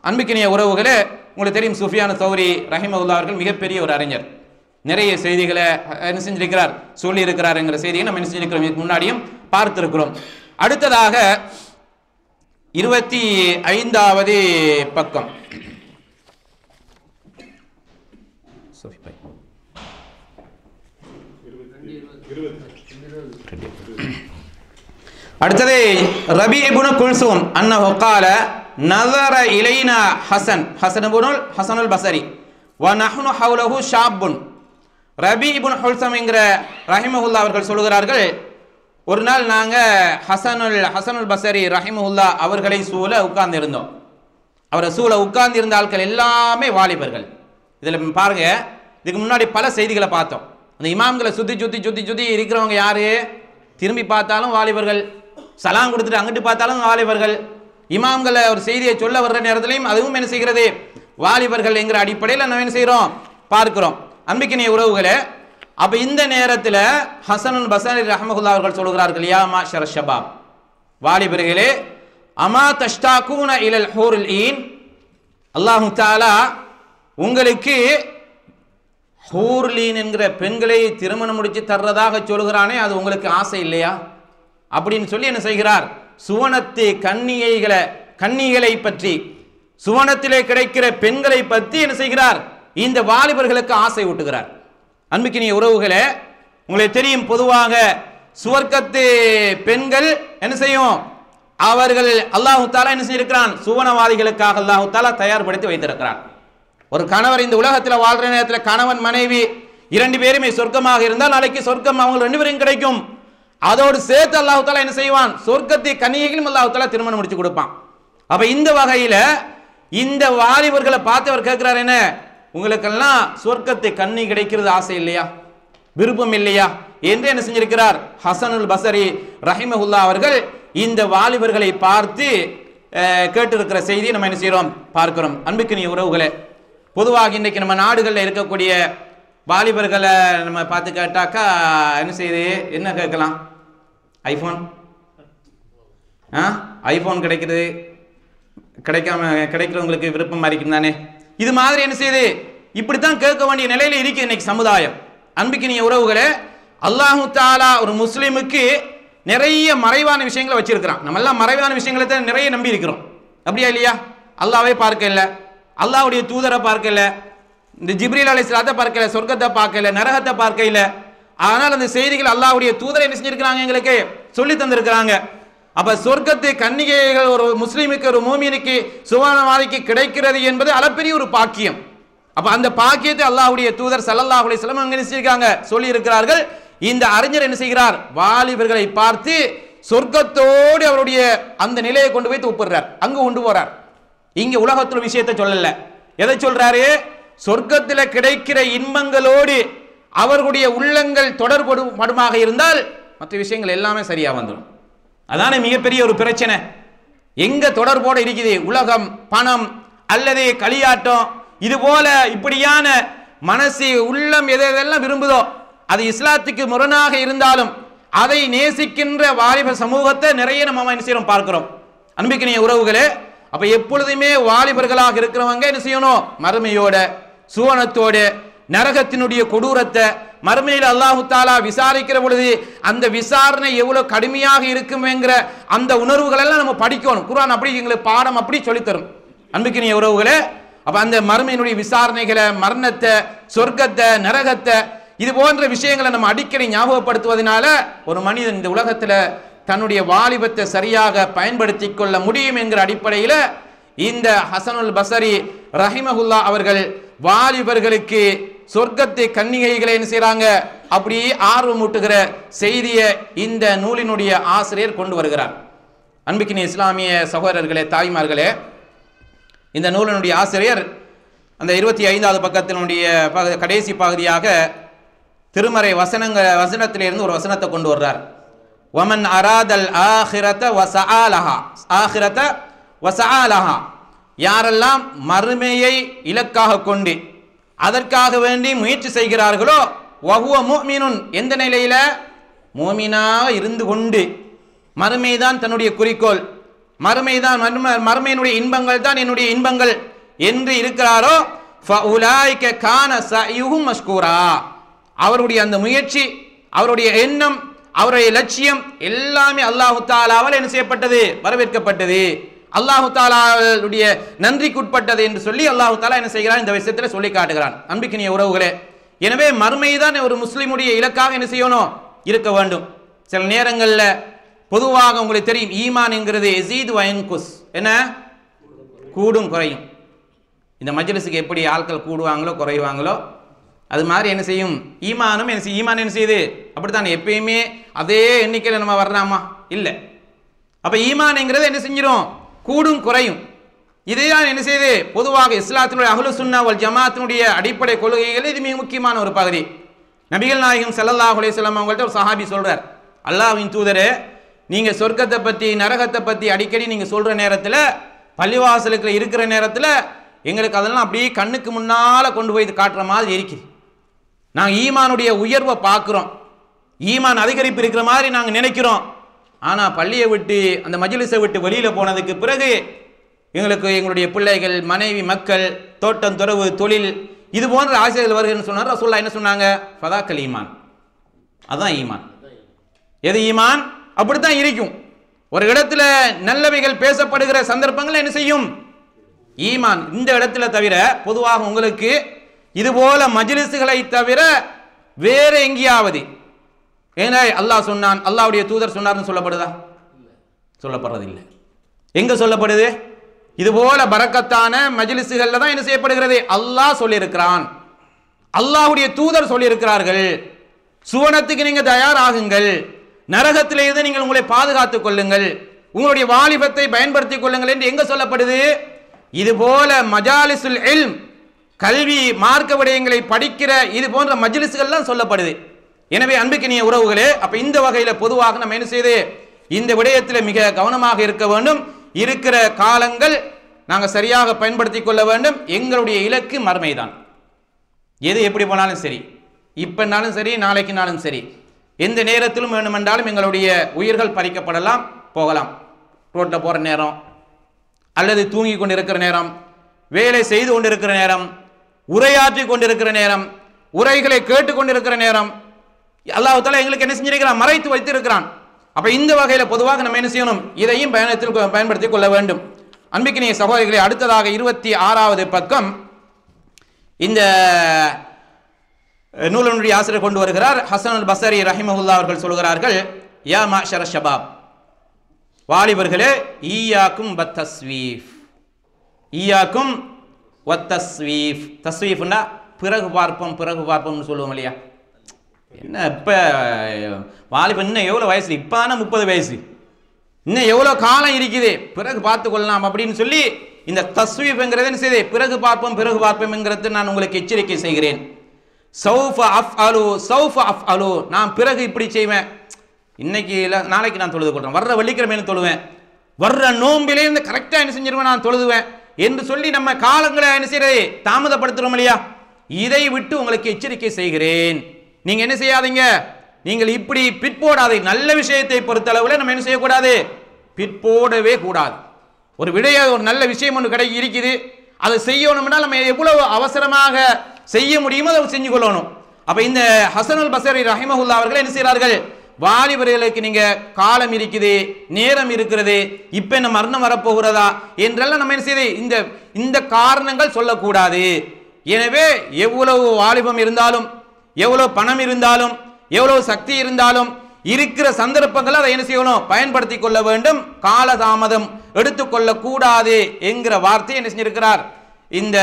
அன்பிக்கினிய உறவுகளே, உங்களுக்கு தெரியும் சுஃபியான் தௌரி ரஹிமஹுல்லாஹ் அவர்கள் மிகப்பெரிய ஒரு அறிஞர், நிறைய செய்திகளை என்ன செஞ்சிருக்கிறார், சொல்லி இருக்கிறார் என்கிற செய்தியை நம்ம என்ன செஞ்சிருக்கிறோம், இதுக்கு முன்னாடியும் பார்த்திருக்கிறோம். அடுத்ததாக 25வது பக்கம். அடுத்தது ரபி இப்னு குல்சூம் அன்னஹு قال نظر இலைனா ஹசனுல் பஸரி வநஹ்னு ஹவுலஹு ஷாப்புன். ரபி இப்னு குல்சூம் என்கிற ரஹிமஹுல்லாஹ் அவர்கள் சொல்கிறார்கள், ஒரு நாள் நாங்கள் ஹசனுல் பஸரி ரஹிமஹுல்லாஹ் அவர்களை சூழ உட்கார்ந்து இருந்தோம். அவரை சூழ உட்கார்ந்து இருந்த ஆட்கள் எல்லாமே வாலிபர்கள். இதில் பாருங்க, இதுக்கு முன்னாடி பல செய்திகளை பார்த்தோம். அந்த இமாம்களை சுத்தி இருக்கிறவங்க யாரு? திரும்பி பார்த்தாலும் வாலிபர்கள், சலாம் கொடுத்துட்டு அங்கிட்டு பார்த்தாலும் வாலிபர்கள். இமாம்களை ஒரு செய்தியை சொல்ல வர்ற நேரத்திலையும் அதுவும் என்ன செய்கிறது, வாலிபர்கள் என்கிற அடிப்படையில் நம்ம என்ன செய்கிறோம், பார்க்கிறோம். அன்பிக்கினிய உறவுகளே, அப்ப இந்த நேரத்தில் ஹசனுல் பஸரி ரஹ்மத்துல்லாஹி அவர்கள் சொல்கிறார்கள், யா மாஷர ஷபாப், வாலிபர்களே, அமா தஷ்தாகூன இலல் ஹூருல் ஈன், அல்லாஹ் தஆலா உங்களுக்கு ஹூர்லீன் என்கிற பெண்களை திருமணம் முடிச்சு தர்றதாக சொல்கிறானே, அது உங்களுக்கு ஆசை இல்லையா அப்படின்னு சொல்லி என்ன செய்கிறார், சுவனத்து கன்னிகளை பற்றி, சுவனத்திலே கிடைக்கிற பெண்களை பற்றி என்ன செய்கிறார், இந்த வாலிபர்களுக்கு ஆசை ஊட்டுகிறார். அன்புக்கினிய உறவுகளே, உங்களுக்கு தெரியும், பொதுவாக சுவர்க்கத்து பெண்கள் என்ன செய்யும், அவர்கள் அல்லாஹ் தஆலா என்ன செய்திருக்கிறான், சுவனவாதிகளுக்காக அல்லாஹ் தஆலா தயார்படுத்தி வைத்திருக்கிறான். ஒரு கணவர் இந்த உலகத்தில் வாழ்ற நேரத்தில் கணவன் மனைவி 2 பேருமே சொர்க்கமாக இருந்தால் நாளைக்கு சொர்க்கம் அவங்க 2 பேரும் கிடைக்கும். அதோடு சேர்த்து அல்லாஹ் தஆலா என்ன செய்வான், சொர்க்கத்தை கன்னிகைகளும் அல்லாஹ் தஆலா திருமணம் முடிச்சு கொடுப்பான். அப்ப இந்த வகையில இந்த வாலிபர்களை பார்த்து அவர் கேட்கிறார், என்ன உங்களுக்கெல்லாம் சொர்க்கத்தை கன்னி கிடைக்கிறது ஆசை இல்லையா, விருப்பம் இல்லையா என்று என்ன செஞ்சிருக்கிறார் ஹசனுல் பஸரி ரஹிமஹுல்லாஹ் அவர்கள் இந்த வாலிபர்களை பார்த்து கேட்டிருக்கிற செய்தியை நம்ம என்ன செய்கிறோம், பார்க்கிறோம். அன்புக்கினிய உறவுகளே, பொதுவாக இன்றைக்கு நம்ம நாடுகளில் இருக்கக்கூடிய வாலிபர்களை நம்ம பார்த்து கேட்டாக்கா என்ன செய்யுது, என்ன கேட்கலாம், ஐஃபோன் கிடைக்கிறது, கிடைக்கிறவங்களுக்கு விருப்பமாக இருக்கும் தானே, இது மாதிரி என்ன செய்யுது, இப்படித்தான் கேட்க வேண்டிய நிலையில் இருக்கு இன்னைக்கு சமுதாயம். அன்புக்கினிய உறவுகளே, அல்லாஹ் தஆலா ஒரு முஸ்லிமுக்கு நிறைய மறைவான விஷயங்களை வச்சிருக்கிறான். நம்ம எல்லாம் மறைவான விஷயங்களை தான் நிறைய நம்பி இருக்கிறோம், அப்படியா இல்லையா? அல்லாஹ்வை பார்க்கல, அல்லாஹ்வுடைய தூதரை பார்க்கல, இந்த ஜிப்ரீல் அலைஹிஸ்ஸலாத்தை பார்க்கல, சொர்க்கத்தை பார்க்கல, நரகத்தை பார்க்கல. ஆனால் அந்த செய்திகள் அல்லாஹ்வுடைய தூதரை என்ன செஞ்சிருக்கிறாங்க, எங்களுக்கு சொல்லி தந்திருக்கிறாங்க. அப்ப சொர்க்கத்தை கன்னிகைகள் ஒரு முஸ்லிமுக்கு, ஒரு மூமினுக்கு, சுவனவாதிக்கு கிடைக்கிறது என்பது அளப்பெரிய ஒரு பாக்கியம். அப்ப அந்த பாக்கியத்தை அல்லாஹ்வுடைய தூதர் ஸல்லல்லாஹு அலைஹி வஸல்லம் அங்க என்ன செஞ்சிருக்காங்க, சொல்லி இருக்கிறார்கள். இந்த அறிஞர் என்ன செய்கிறார், வாலிபர்களை பார்த்து சொர்க்கத்தோடு அவருடைய அந்த நிலையை கொண்டு போய் ஒப்பிடுறார், அங்கு கொண்டு போறார். இங்க உலகத்துல விஷயத்தை சொல்லல, எதை சொல்றாரு, சொர்க்கத்தில் கிடைக்கிற இன்பங்களோடு அவர்களுடைய உள்ளங்கள் தொடர்படுமாக இருந்தால் மற்ற விஷயங்கள் எல்லாமே சரியா வந்துடும். அதானே மிகப்பெரிய ஒரு பிரச்சனை. எங்க தொடர்போடு இருக்குது, உலகம், பணம் அல்லது களியாட்டம், இது போல இப்படியான மனசு உள்ளம் எதெல்லாம் விரும்புதோ அது இஸ்லாத்துக்கு முரணாக இருந்தாலும் அதை நேசிக்கின்ற வாலிப சமூகத்தை நிறைய நம்ம என்ன செய்யறோம், பார்க்கிறோம். அன்பிக்கினிய உறவுகளே, அப்ப எப்பொழுதுமே வாலிபர்களாக இருக்கிறவங்க என்ன செய்யணும், மறுமையோட, சுவனத்தோட, நரகத்தினுடைய கொடூரத்தை மறுமையில் அல்லாஹ் தஆலா விசாரிக்கிற பொழுது அந்த விசாரணை எவ்வளவு கடுமையாக இருக்கும்ங்கிற அந்த உணர்வுகள் எல்லாம் நம்ம படிக்கணும். குர்ஆன் அப்படி எங்களுக்கு பாடம் அப்படி சொல்லித்தரும். அன்புக்கினிய உறவுகளே, அப்ப அந்த மறுமையினுடைய விசாரணைகளை, மரணத்தை, சொர்க்கத்தை, நரகத்தை, இது போன்ற விஷயங்களை நம்ம அடிக்கடி ஞாபகப்படுத்துவதனால ஒரு மனிதன் இந்த உலகத்துல தன்னுடைய வாலிபத்தை சரியாக பயன்படுத்தி கொள்ள முடியும் என்கிற அடிப்படையில் இந்த ஹசனுல் பஸரி ரஹிமஹுல்லாஹ் அவர்கள் வாலிபர்களுக்கு சொர்க்கத்தை கன்னிகைகளை என்ன செய்றாங்க, அப்படி ஆர்வமூட்டுகிற செய்தியை இந்த நூலினுடைய ஆசிரியர் கொண்டு வருகிறார். அன்பிக்கினிய இஸ்லாமிய சகோதரர்களே, தாய்மார்களே, இந்த நூலினுடைய ஆசிரியர் அந்த 25வது பக்கத்தினுடைய கடைசி பகுதியாக திருமறை வசனத்திலிருந்து ஒரு வசனத்தை கொண்டு வர்றார். வமன் அராதல் ஆஹிரத வஸஆலஹா, யாரெல்லாம் மறுமையை இலக்காக கொண்டு அதற்காக வேண்டி முயற்சி செய்கிறார்களோ, வஹுவ முஃமினுன், எந்த நிலையில, மூமினாக இருந்து கொண்டு, மறுமைதான் தன்னுடைய குறிக்கோள், மறுமையினுடைய இன்பங்கள் தான் என்னுடைய இன்பங்கள் என்று இருக்கிறாரோ ஃபஉலாயிக கான சயுஹும் மஷ்கூரா, அவருடைய அந்த முயற்சி, அவருடைய எண்ணம், அவருடைய லட்சியம் எல்லாமே அல்லாஹு தஆலாவால் என்ன செய்யப்பட்டது? வரவேற்கப்பட்டது, அல்லாஹு தஆலாவுடைய நன்றிக்குட்பட்டது என்று சொல்லி அல்லாஹு தஆலா என்ன செய்கிறான்? இந்த விஷயத்தில் சொல்லி காட்டுகிறான். அன்பிக்கினிய உறவுகளே, எனவே மறுமைதான் ஒரு முஸ்லிமுடைய இலக்காக என்ன செய்யணும்? இருக்க வேண்டும். சில நேரங்களில் பொதுவாக உங்களுக்கு தெரியும், ஈமான் என்கிறது எஸீது வ யன்குஸ், என்ன கூடும் குறையும். இந்த மஜ்லிஸுக்கு எப்படி ஆட்கள் கூடுவாங்களோ குறைவாங்களோ அது மாதிரி என்ன செய்யும்? ஈமானும் என்ன செய்யும்? ஈமான் என்ன செய்யுது? அப்படித்தான், எப்பயுமே அதே எண்ணிக்கையில் நம்ம வர்றாமா? இல்லை. அப்போ ஈமான்ங்கிறது என்ன செஞ்சிடும்? கூடும் குறையும். இதுதான் என்ன செய்யுது? பொதுவாக இஸ்லாத்தினுடைய அஹ்லு சுன்னா வல் ஜமாத்தினுடைய அடிப்படை கொள்கைகள் இது மிக முக்கியமான ஒரு பகுதி. நபிகள் நாயகம் ஸல்லல்லாஹு அலைஹி வஸல்லம் அவங்கள்ட்ட ஒரு சஹாபி சொல்றார், அல்லாஹ்வின் தூதரே, நீங்க சொர்க்கத்தை பற்றி நரகத்தை பற்றி அடிக்கடி நீங்க சொல்ற நேரத்தில், பள்ளிவாசலுக்கு இருக்கிற நேரத்தில் எங்களுக்கு அதெல்லாம் அப்படியே கண்ணுக்கு முன்னால கொண்டு போய் காட்டுற மாதிரி இருக்குது. நாங்கள் ஈமானுடைய உயர்வை பார்க்குறோம், ஈமான் அதிகரிப்பு இருக்கிற மாதிரி நாங்கள் நினைக்கிறோம். ஆனால் பள்ளியை விட்டு அந்த மஜ்லிஸை விட்டு வெளியில் போனதுக்கு பிறகு எங்களுக்கு எங்களுடைய பிள்ளைகள், மனைவி, மக்கள், தோட்டம், துறவு, தொழில், இது போன்ற ஆசைகள் வருகிறேன்னு சொன்னார். ரசூலுல்லாஹ் என்ன சொன்னாங்க? ஃபதாக்கல் ஈமான், அதுதான் ஈமான். எது ஈமான்? அப்படித்தான் இருக்கும். ஒரு இடத்துல நல்லவைகள் பேசப்படுகிற சந்தர்ப்பங்கள் என்ன செய்யும்? ஈமான். இந்த இடத்துல தவிர பொதுவாக உங்களுக்கு இதுபோல மஜ்லிஸ்களை தவிர வேற எங்கேயாவது ஏன்னா அல்லாஹ் சொன்னான், அல்லாஹ்வுடைய தூதர் சொன்னார்னு சொல்லப்படுதா? சொல்லப்படுறதில்லை. எங்க சொல்லப்படுது? இதுபோல பரக்கத்தான மஜ்லிஸ்கள்ல தான் என்ன செய்யப்படுகிறது? அல்லாஹ் சொல்லியிருக்கிறான், அல்லாஹ்வுடைய தூதர் சொல்லியிருக்கிறார்கள், சுவனத்துக்கு நீங்க தயாராகுங்கள், நரகத்திலிருந்து நீங்கள் உங்களை பாதுகாத்துக் கொள்ளுங்கள், உங்களுடைய வாலிபத்தை பயன்படுத்திக் கொள்ளுங்கள் என்று எங்க சொல்லப்படுது? இதுபோல மஜாலிசுல் இல்ம், கல்வி மார்க்க விடயங்களை படிக்கிற இது போன்ற மஜ்லிஸ்கள்லாம் சொல்லப்படுது. எனவே அன்புக்கினிய உறவுகளே, அப்ப இந்த வகையில பொதுவாக நம்ம என்ன செய்து இந்த விடயத்தில் மிக கவனமாக இருக்க வேண்டும். இருக்கிற காலங்கள் நாங்கள் சரியாக பயன்படுத்தி கொள்ள வேண்டும். எங்களுடைய இலக்கு மறுமைதான். எது எப்படி போனாலும் சரி, இப்பனாலும் சரி, நாளைக்குனாலும் சரி, எந்த நேரத்திலும் வேண்டுமென்றாலும் எங்களுடைய உயிர்கள் பறிக்கப்படலாம், போகலாம். ரோட்டில் போகிற நேரம், அல்லது தூங்கி கொண்டிருக்கிற நேரம், வேலை செய்து கொண்டிருக்கிற நேரம், உரையாற்றி கொண்டிருக்கிற நேரம், உரைகளை கேட்டுக்கொண்டிருக்கிற நேரம், அல்லாஹ் தஆலா எங்களுக்கு என்ன செஞ்சிருக்கிறான்? மறைத்து வைத்திருக்கிறான். அப்ப இந்த வகையில பொதுவாக நம்ம என்ன செய்யணும்? இதையும் பயன்படுத்திக் கொள்ள வேண்டும். அன்பிக்கினிய சகோதரிகளே, அடுத்ததாக 26வது பக்கம் இந்த நூலினுடைய ஆசிரியர் கொண்டு வருகிறார். ஹஸனுல் பஸரி ரஹிமஹுல்லாஹ் அவர்கள் சொல்கிறார்கள், யா மாஷர ஷபாப், வாலிபர்களே, ஈயாக்கும் வத்தஸ்வீஃப், ஈயாக்கும் வத்தஸ்வீஃப். தஸ்வீஃப்னா பிறகு பார்ப்போம், பிறகு பார்ப்போம்னு சொல்லுவோம் இல்லையா? என்ன இப்போ வாலிபன் இன்னும் எவ்வளோ வயசு? இப்போ தானே 30 வயசு, இன்னும் எவ்வளோ காலம் இருக்குது, பிறகு பார்த்து கொள்ளலாம் அப்படின்னு சொல்லி இந்த தஸ்வீஃப்ங்கிறது என்ன செய்யுது? பிறகு பார்ப்போம், பிறகு பார்ப்போம்ங்கிறது நான் உங்களுக்கு எச்சரிக்கை செய்கிறேன். சௌஃப அஃப்அலு, சௌஃப அஃப்அலு, நான் பிறகு இப்படி செய்வேன், இன்னைக்கு இல்லை நாளைக்கு நான் தொழுது கொள்றேன், வர்ற வெள்ளிக்கிழமையில தொழுவேன், வர்ற நோம்பிலேருந்து கரெக்டாக என்ன செஞ்சிருவேன், நான் தொழுதுவேன் என்று சொல்லி நம்ம காலங்களை என்ன செய்யறது? தாமதப்படுத்துறோம் இல்லையா? இதை விட்டு உங்களுக்கு எச்சரிக்கை செய்கிறேன். நீங்க என்ன செய்யாதீங்க, நீங்கள் இப்படி பிற்போடாதே. நல்ல விஷயத்தை பொறுத்தளவில் நம்ம என்ன செய்யக்கூடாது? பிற்போடவே கூடாது. ஒரு விடைய ஒரு நல்ல விஷயம் ஒன்று இருக்குது, அதை செய்யணும்னா நம்ம எவ்வளவு அவசரமாக செய்ய முடியுமோ அதை செஞ்சு கொள்ளணும். அப்ப இந்த ஹஸனுல் பஸரி ரஹிமஹுல்லாஹ் அவர்கள் என்ன செய்கிறார்கள்? வாலிபர்களுக்கு நீங்க காலம் இருக்குது, நேரம் இருக்கிறது, இப்ப என்ன மரணம் வரப்போகிறதா என்றெல்லாம் நம்ம என்ன செய்து இந்த காரணங்கள் சொல்லக்கூடாது. எனவே எவ்வளவு வாலிபம் இருந்தாலும், எவ்வளவு பணம் இருந்தாலும், எவ்வளவு சக்தி இருந்தாலும், இருக்கிற சந்தர்ப்பங்களை அதை என்ன செய்யணும்? பயன்படுத்தி கொள்ள வேண்டும். காலதாமதம் எடுத்துக்கொள்ள கூடாது என்கிற வார்த்தை என்ன செஞ்சிருக்கிறார்? இந்த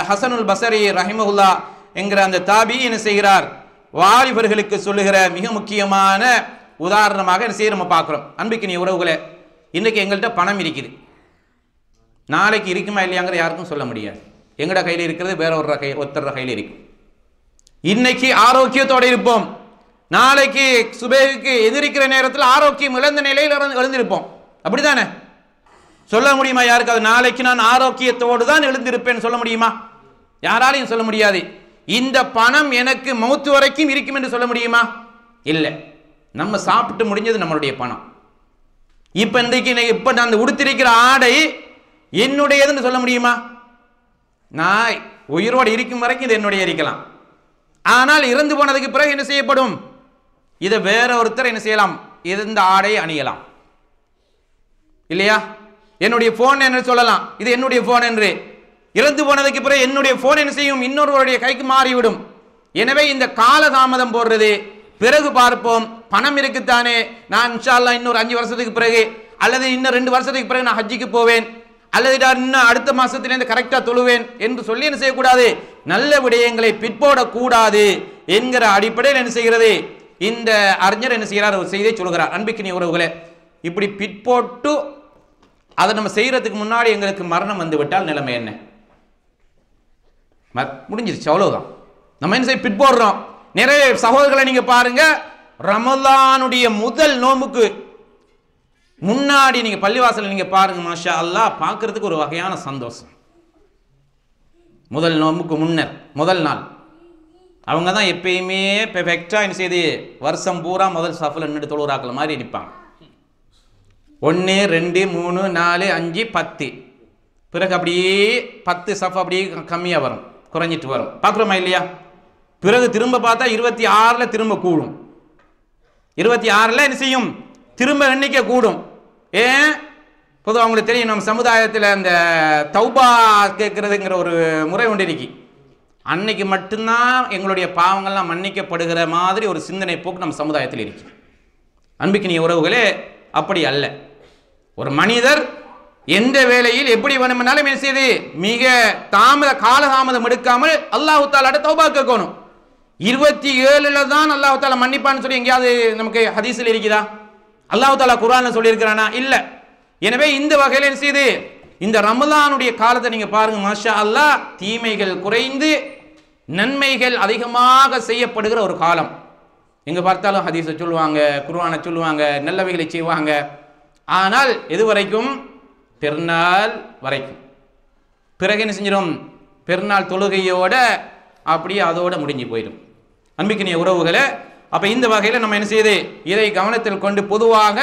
ஹஸனுல் பஸரி ரஹிமஹுல்லாஹ் என்கிற அந்த தாபி என்ன செய்கிறார்? வாலிபர்களுக்கு சொல்லுகிற மிக முக்கியமான உதாரணமாக என்ன செய்ய நம்ம பார்க்கிறோம். அன்பிக்கினிய உறவுகளே, இன்னைக்கு எங்கள்கிட்ட பணம் இருக்குது, நாளைக்கு இருக்குமா இல்லையாங்கிற யாருக்கும் சொல்ல முடியாது. எங்கட கையில் இருக்கிறது வேற ஒருத்தர கையில் இருக்கும். இன்னைக்கு ஆரோக்கியத்தோடு இருப்போம், நாளைக்கு சுபேகுக்கு எதிர்க்கிற நேரத்தில் ஆரோக்கியம் இழந்த நிலையில் எழுந்திருப்போம். அப்படித்தானே? சொல்ல முடியுமா யாருக்காவது? நாளைக்கு நான் ஆரோக்கியத்தோடு தான் எழுந்திருப்பேன் சொல்ல முடியுமா? யாராலையும் சொல்ல முடியாது. இந்த பணம் எனக்கு மௌத்து வரைக்கும் இருக்கும் என்று சொல்ல முடியுமா? இல்லை. நம்ம சாப்பிட்டு முடிஞ்சது நம்மளுடைய பணம். இப்ப இன்றைக்கு இப்ப நான் உடுத்திருக்கிற ஆடை என்னுடையதுன்னு சொல்ல முடியுமா? நான் உயிரோடு இருக்கும் வரைக்கும் இது என்னுடைய இருக்கலாம். ஆனால் இறந்து போனதுக்கு பிறகு என்ன செய்யப்படும்? இதை வேற ஒருத்தர் என்ன செய்யலாம்? இந்த ஆடை அணியலாம் இல்லையா? என்னுடைய போன் என்று சொல்லலாம், இது என்னுடைய போன் என்று. இறந்து போனதுக்கு பிறகு என்னுடைய போன் என்ன செய்யும்? இன்னொருவருடைய கைக்கு மாறிவிடும். எனவே இந்த காலதாமதம் போடுறது, பிறகு பார்ப்போம், பணம் இருக்குத்தானே, நான் இன்ஷா அல்லாஹ் இன்னொரு 5 வருஷத்துக்கு பிறகு அல்லது இன்னும் 2 வருஷத்துக்கு பிறகு நான் ஹஜ்ஜிக்கு போவேன், அல்லது இன்னும் அடுத்த மாசத்திலிருந்து கரெக்டா தொழுவேன் என்று சொல்லி என்ன செய்யக்கூடாது? நல்ல விடயங்களை பிற்போடக்கூடாது என்கிற அடிப்படையில் என்ன செய்கிறது இந்த அறிஞர் என்ன செய்கிறார்? ஒரு செய்தியை சொல்கிறார். அன்பிக்கினி உறவுகளே, இப்படி பிற்போட்டு அதை நம்ம செய்யறதுக்கு முன்னாடி எங்களுக்கு மரணம் வந்து விட்டால் நிலைமை என்ன? முடிஞ்சிருச்சு, அவ்வளவுதான். நம்ம என்ன செய்ய பிற்போடுறோம்? நிறைய சகோதரர்களை நீங்க பாருங்க, ரமலானுடைய முதல் நோம்புக்கு முன்னாடி நீங்க பள்ளிவாசல் நீங்க பாருங்க, மாஷா அல்லாஹ், பார்க்கறதுக்கு ஒரு வகையான சந்தோஷம். முதல் நோம்புக்கு முன்னர் முதல் நாள் அவங்க தான் எப்பயுமே பெர்ஃபெக்டா என்ன செய்து வருஷம் பூரா முதல் சஃப்ல நின்று தொழுறாக்கள் மாதிரி நிற்பாங்க. 1 2 3 4 5 10 பிறகு அப்படியே 10 சஃப் அப்படியே கம்மியாக வரும், குறைஞ்சிட்டு வரும், பார்க்குறோமா இல்லையா? பிறகு திரும்ப பார்த்தா 26ல் திரும்ப கூடும். 26ல் என்ன செய்யும்? திரும்ப எண்ணிக்கை கூடும். ஏன்? பொதுவாக அவங்களுக்கு தெரியும், நம்ம சமுதாயத்தில் அந்த தௌபா கேட்கறதுங்கிற ஒரு முறை ஒன்று இருக்கு. அன்னைக்கு மட்டும்தான் எங்களுடைய பாவங்கள்லாம் மன்னிக்கப்படுகிற மாதிரி ஒரு சிந்தனை போக்கு நம்ம சமுதாயத்தில் இருக்கு. அன்பிக்கினிய உறவுகளே, அப்படி அல்ல. ஒரு மனிதர் எந்த வேளையில் எப்படி வேணும்னாலும் என்ன செய்து மிக காலதாமதம் எடுக்காமல் அல்லாஹ் தஆலாட்ட தௌபா கேட்கணும். 27ல் தான் அல்லாஹ் தஆலா மன்னிப்பான்னு சொல்லி எங்கேயாவது நமக்கு ஹதீஸில் இருக்குதா? அல்லாஹ் தஆலா குர்ஆன்ல சொல்லியிருக்கிறானா? இல்ல. எனவே இந்த வகையில் என்ன செய்து இந்த ரமலானுடைய காலத்தை நீங்க பாருங்க, மாஷா அல்லாஹ், தீமைகள் குறைந்து நன்மைகள் அதிகமாக செய்யப்படுகிற ஒரு காலம். எங்க பார்த்தாலும் ஹதீஸை சொல்லுவாங்க, குர்ஆனை சொல்லுவாங்க, நல்லவைகளை செய்வாங்க. ஆனால் எது வரைக்கும்? பெருநாள் வரைக்கும். பிறகு என்ன செஞ்சிடும்? பெருநாள் தொழுகையோட அப்படியே அதோட முடிஞ்சு போயிடும். அன்பிக்கினிய உறவுகளை, அப்ப இந்த வகையில் நம்ம என்ன செய்யுது இதை கவனத்தில் கொண்டு பொதுவாக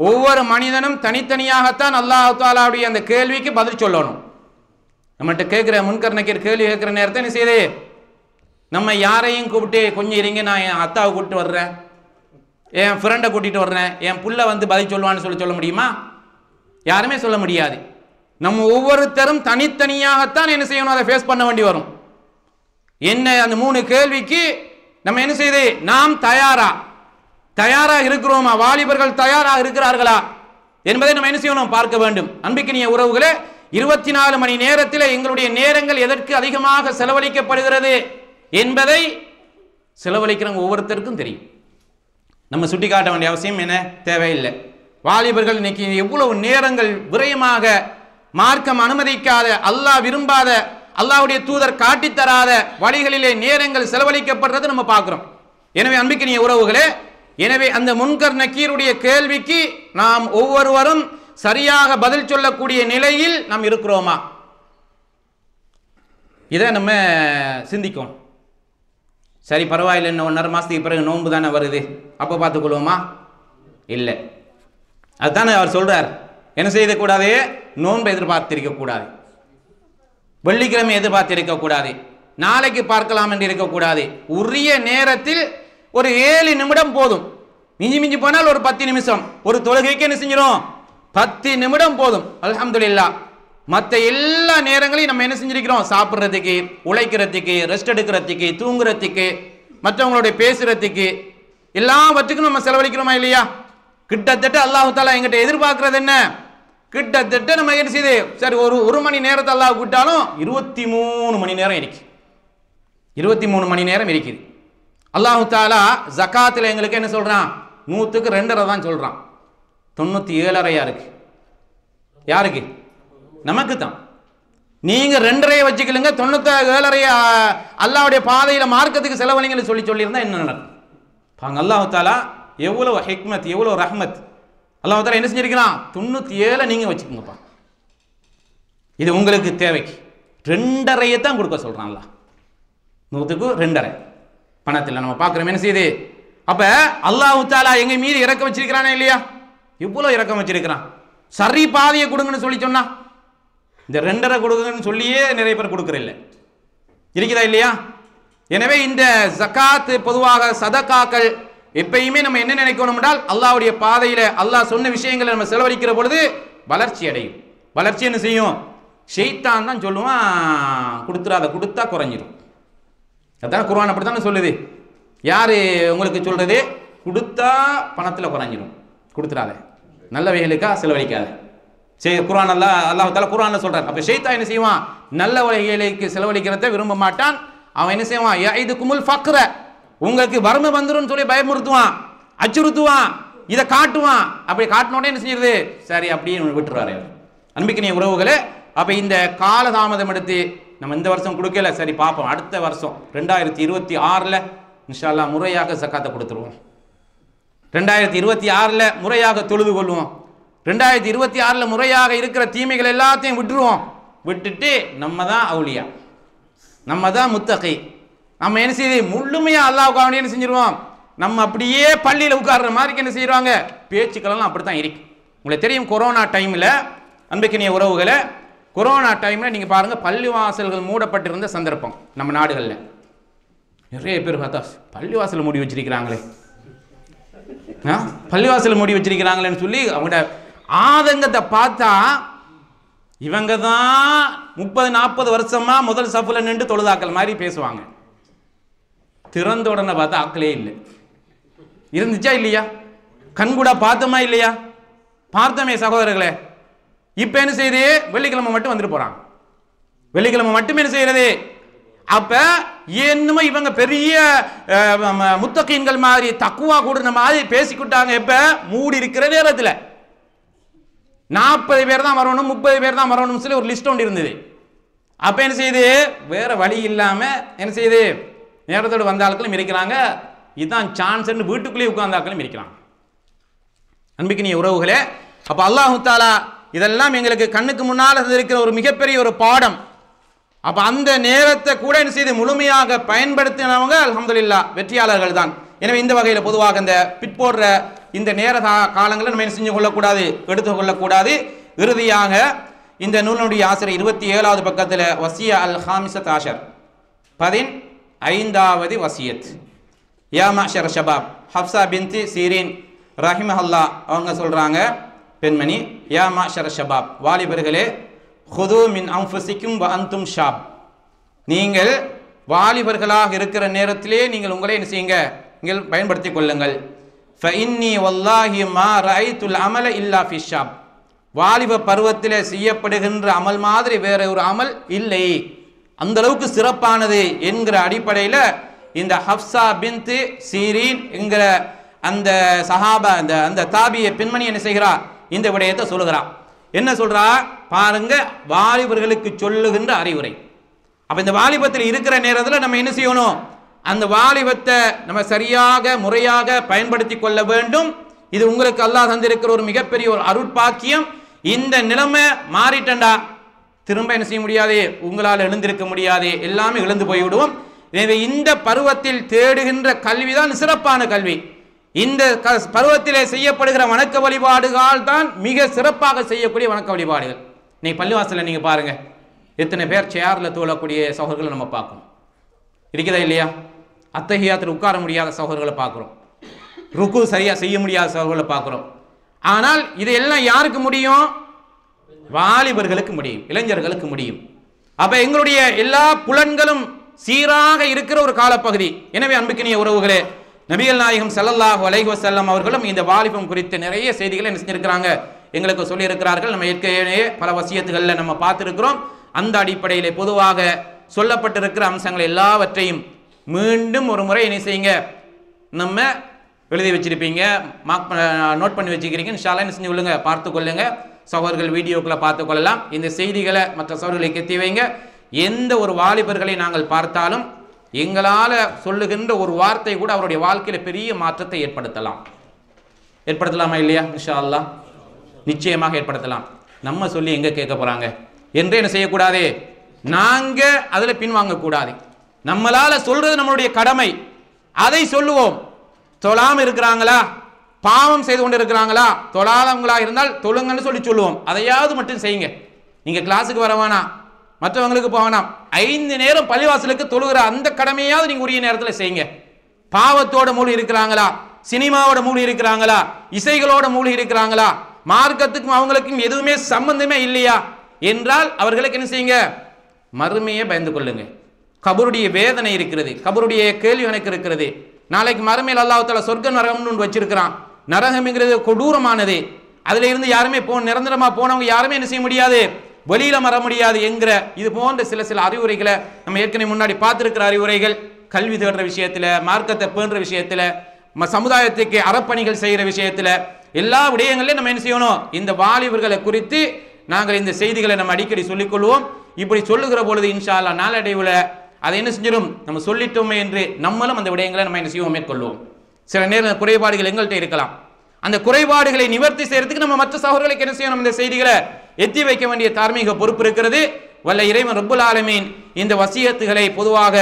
ஒவ்வொரு மனிதனும் தனித்தனியாகத்தான் அல்லாஹ் தஆலாவுடைய அந்த கேள்விக்கு பதில் சொல்லணும். நம்மகிட்ட கேட்குற முன்கர் நக்கீர் கேள்வி கேட்குற நேரத்தை என்ன செய்யுது? நம்ம யாரையும் கூப்பிட்டு கொஞ்சம் இருங்க, நான் என் அத்தாவை கூப்பிட்டு வர்றேன், என் ஃப்ரெண்டை கூட்டிகிட்டு வர்றேன், என் புள்ள வந்து பதில் சொல்லுவான்னு சொல்ல முடியுமா? யாருமே சொல்ல முடியாது. நம்ம ஒவ்வொருத்தரும் தனித்தனியாகத்தான் என்ன செய்யணும், அதை ஃபேஸ் பண்ண வேண்டி வரும். என்ன அந்த 3 கேள்விக்கு நம்ம என்ன செய்யுது? நாம் தயாரா இருக்கிறோமா? வாலிபர்கள் தயாராக இருக்கிறார்களா என்பதை நம்ம என்ன செய்யணும்? பார்க்க வேண்டும். அன்பிக்கினிய உறவுகளே, 24 மணி நேரத்தில் எங்களுடைய நேரங்கள் எதற்கு அதிகமாக செலவழிக்கப்படுகிறது என்பதை செலவழிக்கிறவங்க ஒவ்வொருத்தருக்கும் தெரியும். நம்ம சுட்டி காட்ட வேண்டிய அவசியம் என்ன தேவையில்லை. வாலிபர்கள் இன்னைக்கு எவ்வளவு நேரங்கள் விரயமாக மார்க்கம் அனுமதிக்காத, அல்லாஹ் விரும்பாத, அல்லாஹ்வுடைய தூதர் காட்டித்தராத வழிகளிலே நேரங்கள் செலவழிக்கப்படுறது நம்ம பார்க்கிறோம். எனவே அன்பிக்கினிய உறவுகளே, எனவே அந்த முன்கர் நக்கீருடைய கேள்விக்கு நாம் ஒவ்வொருவரும் சரியாக பதில் சொல்லக்கூடிய நிலையில் நாம் இருக்கிறோமா? இதை நம்ம சிந்திக்கும். சரி, பரவாயில்லை, இன்னும் 1.5 மாசத்துக்கு பிறகு நோன்பு தானே வருது, அப்போ பார்த்துக்கொள்வோமா? இல்லை. அதுதானே அவர் சொல்றார். என்ன செய்யக்கூடாது? நோன்பை எதிர்பார்த்திருக்க கூடாது, வெள்ளிக்கிழமை எதிர்பார்த்திருக்க கூடாது, நாளைக்கு பார்க்கலாம் என்று இருக்கக்கூடாது. உரிய நேரத்தில் ஒரு 7 நிமிடம் போதும். மிஞ்சி போனால் ஒரு 10 நிமிஷம். ஒரு தொழுகைக்கு என்ன செஞ்சிடும்? 10 நிமிடம் போதும். அல்ஹம்துலில்லாஹ். மற்ற எல்லா நேரங்களையும் நம்ம என்ன செஞ்சிருக்கிறோம்? சாப்பிட்றதுக்கு, உழைக்கிறதுக்கு, ரெஸ்ட் எடுக்கிறதுக்கு, தூங்குறதுக்கு, மற்றவங்களுடைய பேசுறதுக்கு, எல்லாவற்றுக்கும் நம்ம செலவழிக்கிறோமா இல்லையா? கிட்டத்தட்ட அல்லாஹ் தஆலா எங்கிட்ட எதிர்பார்க்கறது என்ன? கிட்டத்தட்ட நம்ம என்ன செய்யுது? சரி, ஒரு மணி நேரத்தை அல்லாஹ் விட்டாலும் 23 மணி நேரம் இருக்கு. 23 மணி நேரம் இருக்குது. அல்லாஹ் தஆலா ஜகாத்தில் எங்களுக்கு என்ன சொல்றான்? 100க்கு 2.5 தான் சொல்றான். 97.5 இருக்கு. யாருக்கு? நமக்கு தான். நீங்க 2.5 வச்சுக்கலுங்க, 97.5 அல்லாஹ்வுடைய பாதையில மார்க்கத்துக்கு செலவழிங்கன்னு சொல்லியிருந்தா என்ன நடக்கும்? அல்லாஹ் தஆலா எவ்வளவு ஹிக்மத், எவ்வளவு ரஹ்மத். அல்லாஹ் தஆலா என்ன செஞ்சிருக்கிறான்? 97 நீங்க வச்சுக்கோங்கப்பா, இது உங்களுக்கு தேவைக்கு. 2.5 தான் கொடுக்க சொல்றான் அல்லாஹ். 100க்கு 2.5 பணத்தில் நம்ம பார்க்கிறோம். என்ன செய்யுது? அப்ப அல்லாஹ் தஆலா எங்க மீது இறக்கம் வச்சிருக்கிறானே இல்லையா? இவ்வளவு இறக்கம் வச்சிருக்கிறான். சரி பாதையை கொடுங்கன்னு சொல்லி சொன்னா இந்த 2.5 கொடுங்கன்னு சொல்லியே நிறைய பேர் கொடுக்கறதில்லை. இருக்குதா இல்லையா? எனவே இந்த ஜகாத் பொதுவாக சதகாக்கள் எப்பயுமே நம்ம என்ன நினைக்கணும் என்றால் அல்லாஹ்வுடைய பாதையில அல்லாஹ் சொன்ன விஷயங்களை நம்ம செலவழிக்கிற பொழுது வளர்ச்சி அடையும். வளர்ச்சி என்ன செய்யும்? ஷைத்தான் தான் சொல்லுவான் கொடுத்துறாத, கொடுத்தா குறைஞ்சிரும். அதான் குர்ஆன் அப்படித்தானே சொல்லுது. யாரு உங்களுக்கு சொல்றது? கொடுத்தா பணத்துல குறைஞ்சிரும், கொடுத்துறாத, நல்ல வகைகளுக்கா செலவழிக்காத. சரி, குர்ஆன் அல்லாஹ் தஆலா குர்ஆன்ல சொல்றார். அப்ப ஷைத்தான் என்ன செய்வான்? நல்ல வகைகளுக்கு செலவழிக்கிறத விரும்ப மாட்டான். அவன் என்ன செய்வான்? யஇதுகுமுல் ஃபக்ர, உங்களுக்கு வறுமை வந்துரும் சொல்லி பயமுறுத்துவான், அச்சுறுத்துவான், இதை காட்டுவான். அப்படி காட்டினோடனே என்ன செஞ்சிருது? சரி அப்படியே விட்டுறாரு. அன்பிக்கினிய உறவுகளே, அப்ப இந்த காலதாமதம் எடுத்து நம்ம இந்த வருஷம் கொடுக்கல, சரி பார்ப்போம், அடுத்த வருஷம் 2026ல இன்ஷா அல்லாஹ் முறையாக ஜகாத்தை கொடுத்துருவோம். 2026ல முறையாக தொழுது கொள்வோம். 2026ல முறையாக இருக்கிற தீமைகள் எல்லாத்தையும் விட்டுருவோம். விட்டுட்டு நம்ம தான் அவுலியா, நம்ம தான் முத்தகி. நம்ம என்ன செய்யுது? முழுமையா அல்லாஹ்வுக்காக என்ன செஞ்சிருவோம்? நம்ம அப்படியே பள்ளியில் உட்கார்ற மாதிரி என்ன செய்வாங்க? பேச்சுக்களெல்லாம் அப்படித்தான் இருக்கு. உங்களுக்கு தெரியும், கொரோனா டைம்ல அன்பிக்கினிய உறவுகளை, கொரோனா டைம்ல நீங்க பாருங்க, பள்ளிவாசல்கள் மூடப்பட்டிருந்த சந்தர்ப்பம் நம்ம நாடுகளில். நிறைய பேர் பார்த்தா பள்ளிவாசல் மூடி வச்சிருக்கிறாங்களே, பள்ளிவாசல் மூடி வச்சிருக்கிறாங்களேன்னு சொல்லி அவங்களோட ஆதங்கத்தை பார்த்தா, இவங்க தான் 30-40 வருஷமா முதல் சஃப்ல நின்று தொழுதாக்கள் மாதிரி பேசுவாங்க. திறந்த உடனே பார்த்தா ஆக்களே இல்லை. இருந்துச்சா இல்லையா? கண்கூட பார்த்தோமா இல்லையா? பார்த்தோமே சகோதரர்களே. இப்ப என்ன செய்யுது? வெள்ளிக்கிழமை மட்டும் வந்துட்டு போறாங்க. வெள்ளிக்கிழமை மட்டும் என்ன செய்யறது? அப்ப என்னமோ இவங்க பெரிய முத்தகீன்கள் மாதிரி தக்குவா கூடுன மாதிரி பேசிக்கிட்டாங்க. எப்ப? மூடி இருக்கிற நேரத்தில் 40 பேர் தான் வரணும், 30 பேர் தான் வரணும்னு சொல்லி ஒரு லிஸ்ட் ஒன்று இருந்தது. அப்ப என்ன செய்யுது? வேற வழி இல்லாம என்ன செய்யுது? நேரத்தோடு வந்த ஆட்களும் இருக்கிறாங்க, இதுதான் சான்ஸ் வீட்டுக்குள்ளேயே உட்கார்ந்த ஆட்களும் இருக்கிறாங்க. அன்பிக்கினிய உறவுகளே, அப்ப அல்லாஹ் தஆலா இதெல்லாம் எங்களுக்கு கண்ணுக்கு முன்னால் இருக்கிற ஒரு மிகப்பெரிய ஒரு பாடம். அப்ப அந்த நேரத்தை கூட என்ன செய்து முழுமையாக பயன்படுத்தினவங்க அல்ஹம்துலில்லாஹ் வெற்றியாளர்கள் தான். எனவே இந்த வகையில் பொதுவாக இந்த பிற்போடுற இந்த நேர காலங்களை நம்ம என்ன செஞ்சு கொள்ளக்கூடாது, எடுத்து கொள்ளக்கூடாது. இறுதியாக இந்த நூலினுடைய ஆசிரியர் 27வது பக்கத்தில் வசியா அல் ஹாமிசத் ஆஷர் 15வது வசியத், யா மஅஷர் ஷபாப், ஹப்ஸா பின்த் சீரின் ரஹிமஹல்லா அவங்க சொல்றாங்க, பெண்மணி, யா மஅஷர் ஷபாப், வாலிபர்களே, ஹுது மின் அன்ஃபுசிக்கும் வ அன்தும் ஷாப், நீங்கள் வாலிபர்களாக இருக்கிற நேரத்திலே நீங்கள் உங்களை என்ன செய்யுங்க? நீங்கள் பயன்படுத்திக் கொள்ளுங்கள். ஃபஇன்னி வல்லாஹி மா ரஅய்துல் அமல இல்லா ஃபி ஷாப், வாலிப பருவத்திலே செய்யப்படுகின்ற அமல் மாதிரி வேற ஒரு அமல் இல்லை, அந்த அளவுக்கு சிறப்பானது என்கிற அடிப்படையில் இந்த ஹப்ஸா பின்த் சீரீன் என்கிற அந்த சஹாபா அந்த தாபிய பெண்மணி என்ன செய்கிறா? இந்த விடயத்தை சொல்லுகிறா. என்ன சொல்றா பாருங்க, வாலிபர்களுக்கு சொல்லுகின்ற அறிவுரை. அப்ப இந்த வாலிபத்தில் இருக்கிற நேரத்தில் நம்ம என்ன செய்யணும்? அந்த வாலிபத்தை நம்ம சரியாக முறையாக பயன்படுத்தி கொள்ள வேண்டும். இது உங்களுக்கு அல்லாஹ் தந்திருக்கிற ஒரு மிகப்பெரிய ஒரு அருட்பாக்கியம். இந்த நிலைமை மாறிட்டண்டா திரும்ப என்ன செய்ய முடியாது? உங்களால் எழுந்திருக்க முடியாது, எல்லாமே இழந்து போய்விடுவோம். எனவே இந்த பருவத்தில் தேடுகின்ற கல்விதான் சிறப்பான கல்வி. இந்த பருவத்திலே செய்யப்படுகிற வணக்க வழிபாடுகள் தான் மிக சிறப்பாக செய்யக்கூடிய வணக்க வழிபாடுகள். நீங்க பள்ளிவாசல்ல நீங்க பாருங்க, எத்தனை பேர் சேர்ல தோழக்கூடிய சகோதரர்களை நம்ம பார்க்கணும், இருக்குதா இல்லையா? அத்தஹியாத்தில் உட்கார முடியாத சகோதரர்களை பார்க்குறோம், ருக்கு சரியா செய்ய முடியாத சகோதரர்களை பார்க்குறோம். ஆனால் இதெல்லாம் யாருக்கு முடியும்? வாலிபர்களுக்கு முடியும், இளைஞர்களுக்கு முடியும். அப்ப எங்களுடைய எல்லா புலன்களும் சீராக இருக்கிற ஒரு காலப்பகுதி. எனவே அன்புக்கினிய உறவுகளே, நபிகள் நாயகம் ஸல்லல்லாஹு அலைஹி வஸல்லம் அவர்களும் இந்த வாலிபம் குறித்து நிறைய செய்திகளை என்ன செஞ்சிருக்கிறாங்க? எங்களுக்கு சொல்லி இருக்கிறார்கள். நம்ம ஏற்கனவே பல வசியத்துகளில் நம்ம பார்த்துருக்கிறோம். அந்த அடிப்படையில் பொதுவாக சொல்லப்பட்டிருக்கிற அம்சங்கள் எல்லாவற்றையும் மீண்டும் ஒரு முறை என்ன செய்யுங்க? நம்ம எழுதி வச்சிருப்பீங்க, நோட் பண்ணி வச்சுக்கிறீங்க. இன்ஷா அல்லாஹ் என்ன செஞ்சு கொள்ளுங்க, பார்த்து கொள்ளுங்க. சகோதரர்கள் வீடியோக்களை பார்த்து கொள்ளலாம். இந்த செய்திகளை மற்ற சகோதரர்களுக்கு எத்தி வைங்க. எந்த ஒரு வாலிபர்களை நாங்கள் பார்த்தாலும் எங்களால் சொல்லுகின்ற ஒரு வார்த்தை கூட அவருடைய வாழ்க்கையில் பெரிய மாற்றத்தை ஏற்படுத்தலாமா இல்லையா? இன்ஷா அல்லாஹ் நிச்சயமாக ஏற்படுத்தலாம். நம்ம சொல்லி எங்கே கேட்க போகிறாங்க என்று என்ன செய்யக்கூடாது? நாங்கள் அதில் பின்வாங்கக்கூடாது. நம்மளால் சொல்றது நம்மளுடைய கடமை, அதை சொல்லுவோம். தொழாமல் இருக்கிறாங்களா, பாவம் செய்து கொண்டு இருக்கிறாங்களா, தொழாதவங்களா இருந்தால் தொழுங்கன்னு சொல்லுவோம். அதையாவது மட்டும் செய்யுங்க. நீங்கள் கிளாஸுக்கு வர வேணாம், மற்றவங்களுக்கு போக வேணாம், 5 நேரம் பள்ளிவாசலுக்கு தொழுகிற அந்த கடமையாவது நீங்கள் உரிய நேரத்தில் செய்யுங்க. பாவத்தோட மூழ்கி இருக்கிறாங்களா, சினிமாவோட மூழ்கி இருக்கிறாங்களா, இசைகளோட மூழ்கி இருக்கிறாங்களா, மார்க்கத்துக்கும் அவங்களுக்கும் எதுவுமே சம்பந்தமே இல்லையா என்றால் அவர்களுக்கு என்ன செய்யுங்க, மறுமையை பயந்து கொள்ளுங்க. கபருடைய வேதனை இருக்கிறது, கபருடைய கேள்வி எனக்கு இருக்கிறது. நாளைக்கு மறுமையில் அல்லாஹ் தஆலா சொர்க்க நரகம்னு வச்சிருக்கிறான். நரகம்ங்கிறது கொடூரமானது. அதுல இருந்து யாருமே நிரந்தரமா போனவங்க யாருமே என்ன செய்ய முடியாது, வெளியில வர முடியாது என்கிற இது போன்ற சில அறிவுரைகளை நம்ம ஏற்கனவே முன்னாடி பார்த்திருக்கிற அறிவுரைகள். கல்வி தேடுற விஷயத்துல, மார்க்கத்தை பேணுற விஷயத்துல, சமுதாயத்துக்கு அறப்பணிகள் செய்கிற விஷயத்துல, எல்லா விடயங்களையும் நம்ம என்ன செய்யணும், இந்த வாலிபர்களை குறித்து நாங்கள் இந்த செய்திகளை நம்ம அடிக்கடி சொல்லிக்கொள்வோம். இப்படி சொல்லுகிற பொழுது இன்ஷா அல்லாஹ் நாளடைவில் அதை என்ன செஞ்சிடும், நம்ம சொல்லிட்டோமே என்று நம்மளும் அந்த விடயங்களை நம்ம என்ன செய்வோம், மேற்கொள்வோம். சில நேரம் குறைபாடுகள் எங்கள்கிட்ட இருக்கலாம். அந்த குறைபாடுகளை நிவர்த்தி செய்யறதுக்கு நம்ம மற்ற சகோதரர்களுக்கு என்ன செய்யணும், இந்த செய்திகளை எத்தி வைக்க வேண்டிய தார்மீக பொறுப்பு இருக்கிறது. வல்ல இறைவன் ரப்புல் ஆலமீன் இந்த வசியத்துகளை, பொதுவாக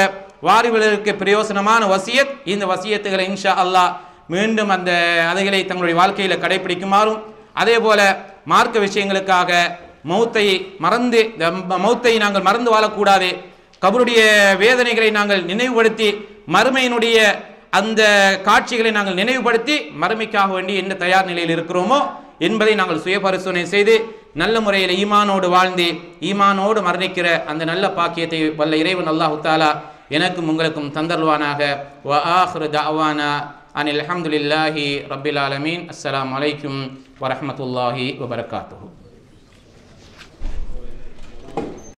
வாரிவர்களுக்கு பிரயோசனமான வசியத், இந்த வசியத்துகளை இன்ஷா அல்லாஹ் மீண்டும் அந்த அதைகளை தங்களுடைய வாழ்க்கையில கடைபிடிக்குமாறும், அதே போல மார்க்க விஷயங்களுக்காக மௌத்தை நாங்கள் மறந்து வாழக்கூடாது. கபருடைய வேதனைகளை நாங்கள் நினைவுபடுத்தி, மறுமையினுடைய அந்த காட்சிகளை நாங்கள் நினைவுபடுத்தி மறுமைக்காக வேண்டி என்ன தயார் நிலையில் இருக்கிறோமோ என்பதை நாங்கள் சுய பரிசோதனை செய்து நல்ல முறையில் ஈமானோடு வாழ்ந்து ஈமானோடு மரணிக்கிற அந்த நல்ல பாக்கியத்தை வல்ல இறைவன் அல்லாஹ் தஆலா எனக்கும் உங்களுக்கும் தந்தருள்வானாக. வ ஆகிரு தஅவானா அனில் ஹம்துலில்லாஹி ரப்பில் ஆலமீன். அஸ்ஸலாமு அலைக்கும் வரஹ்மத்துல்லாஹி வபரகாத்துஹு.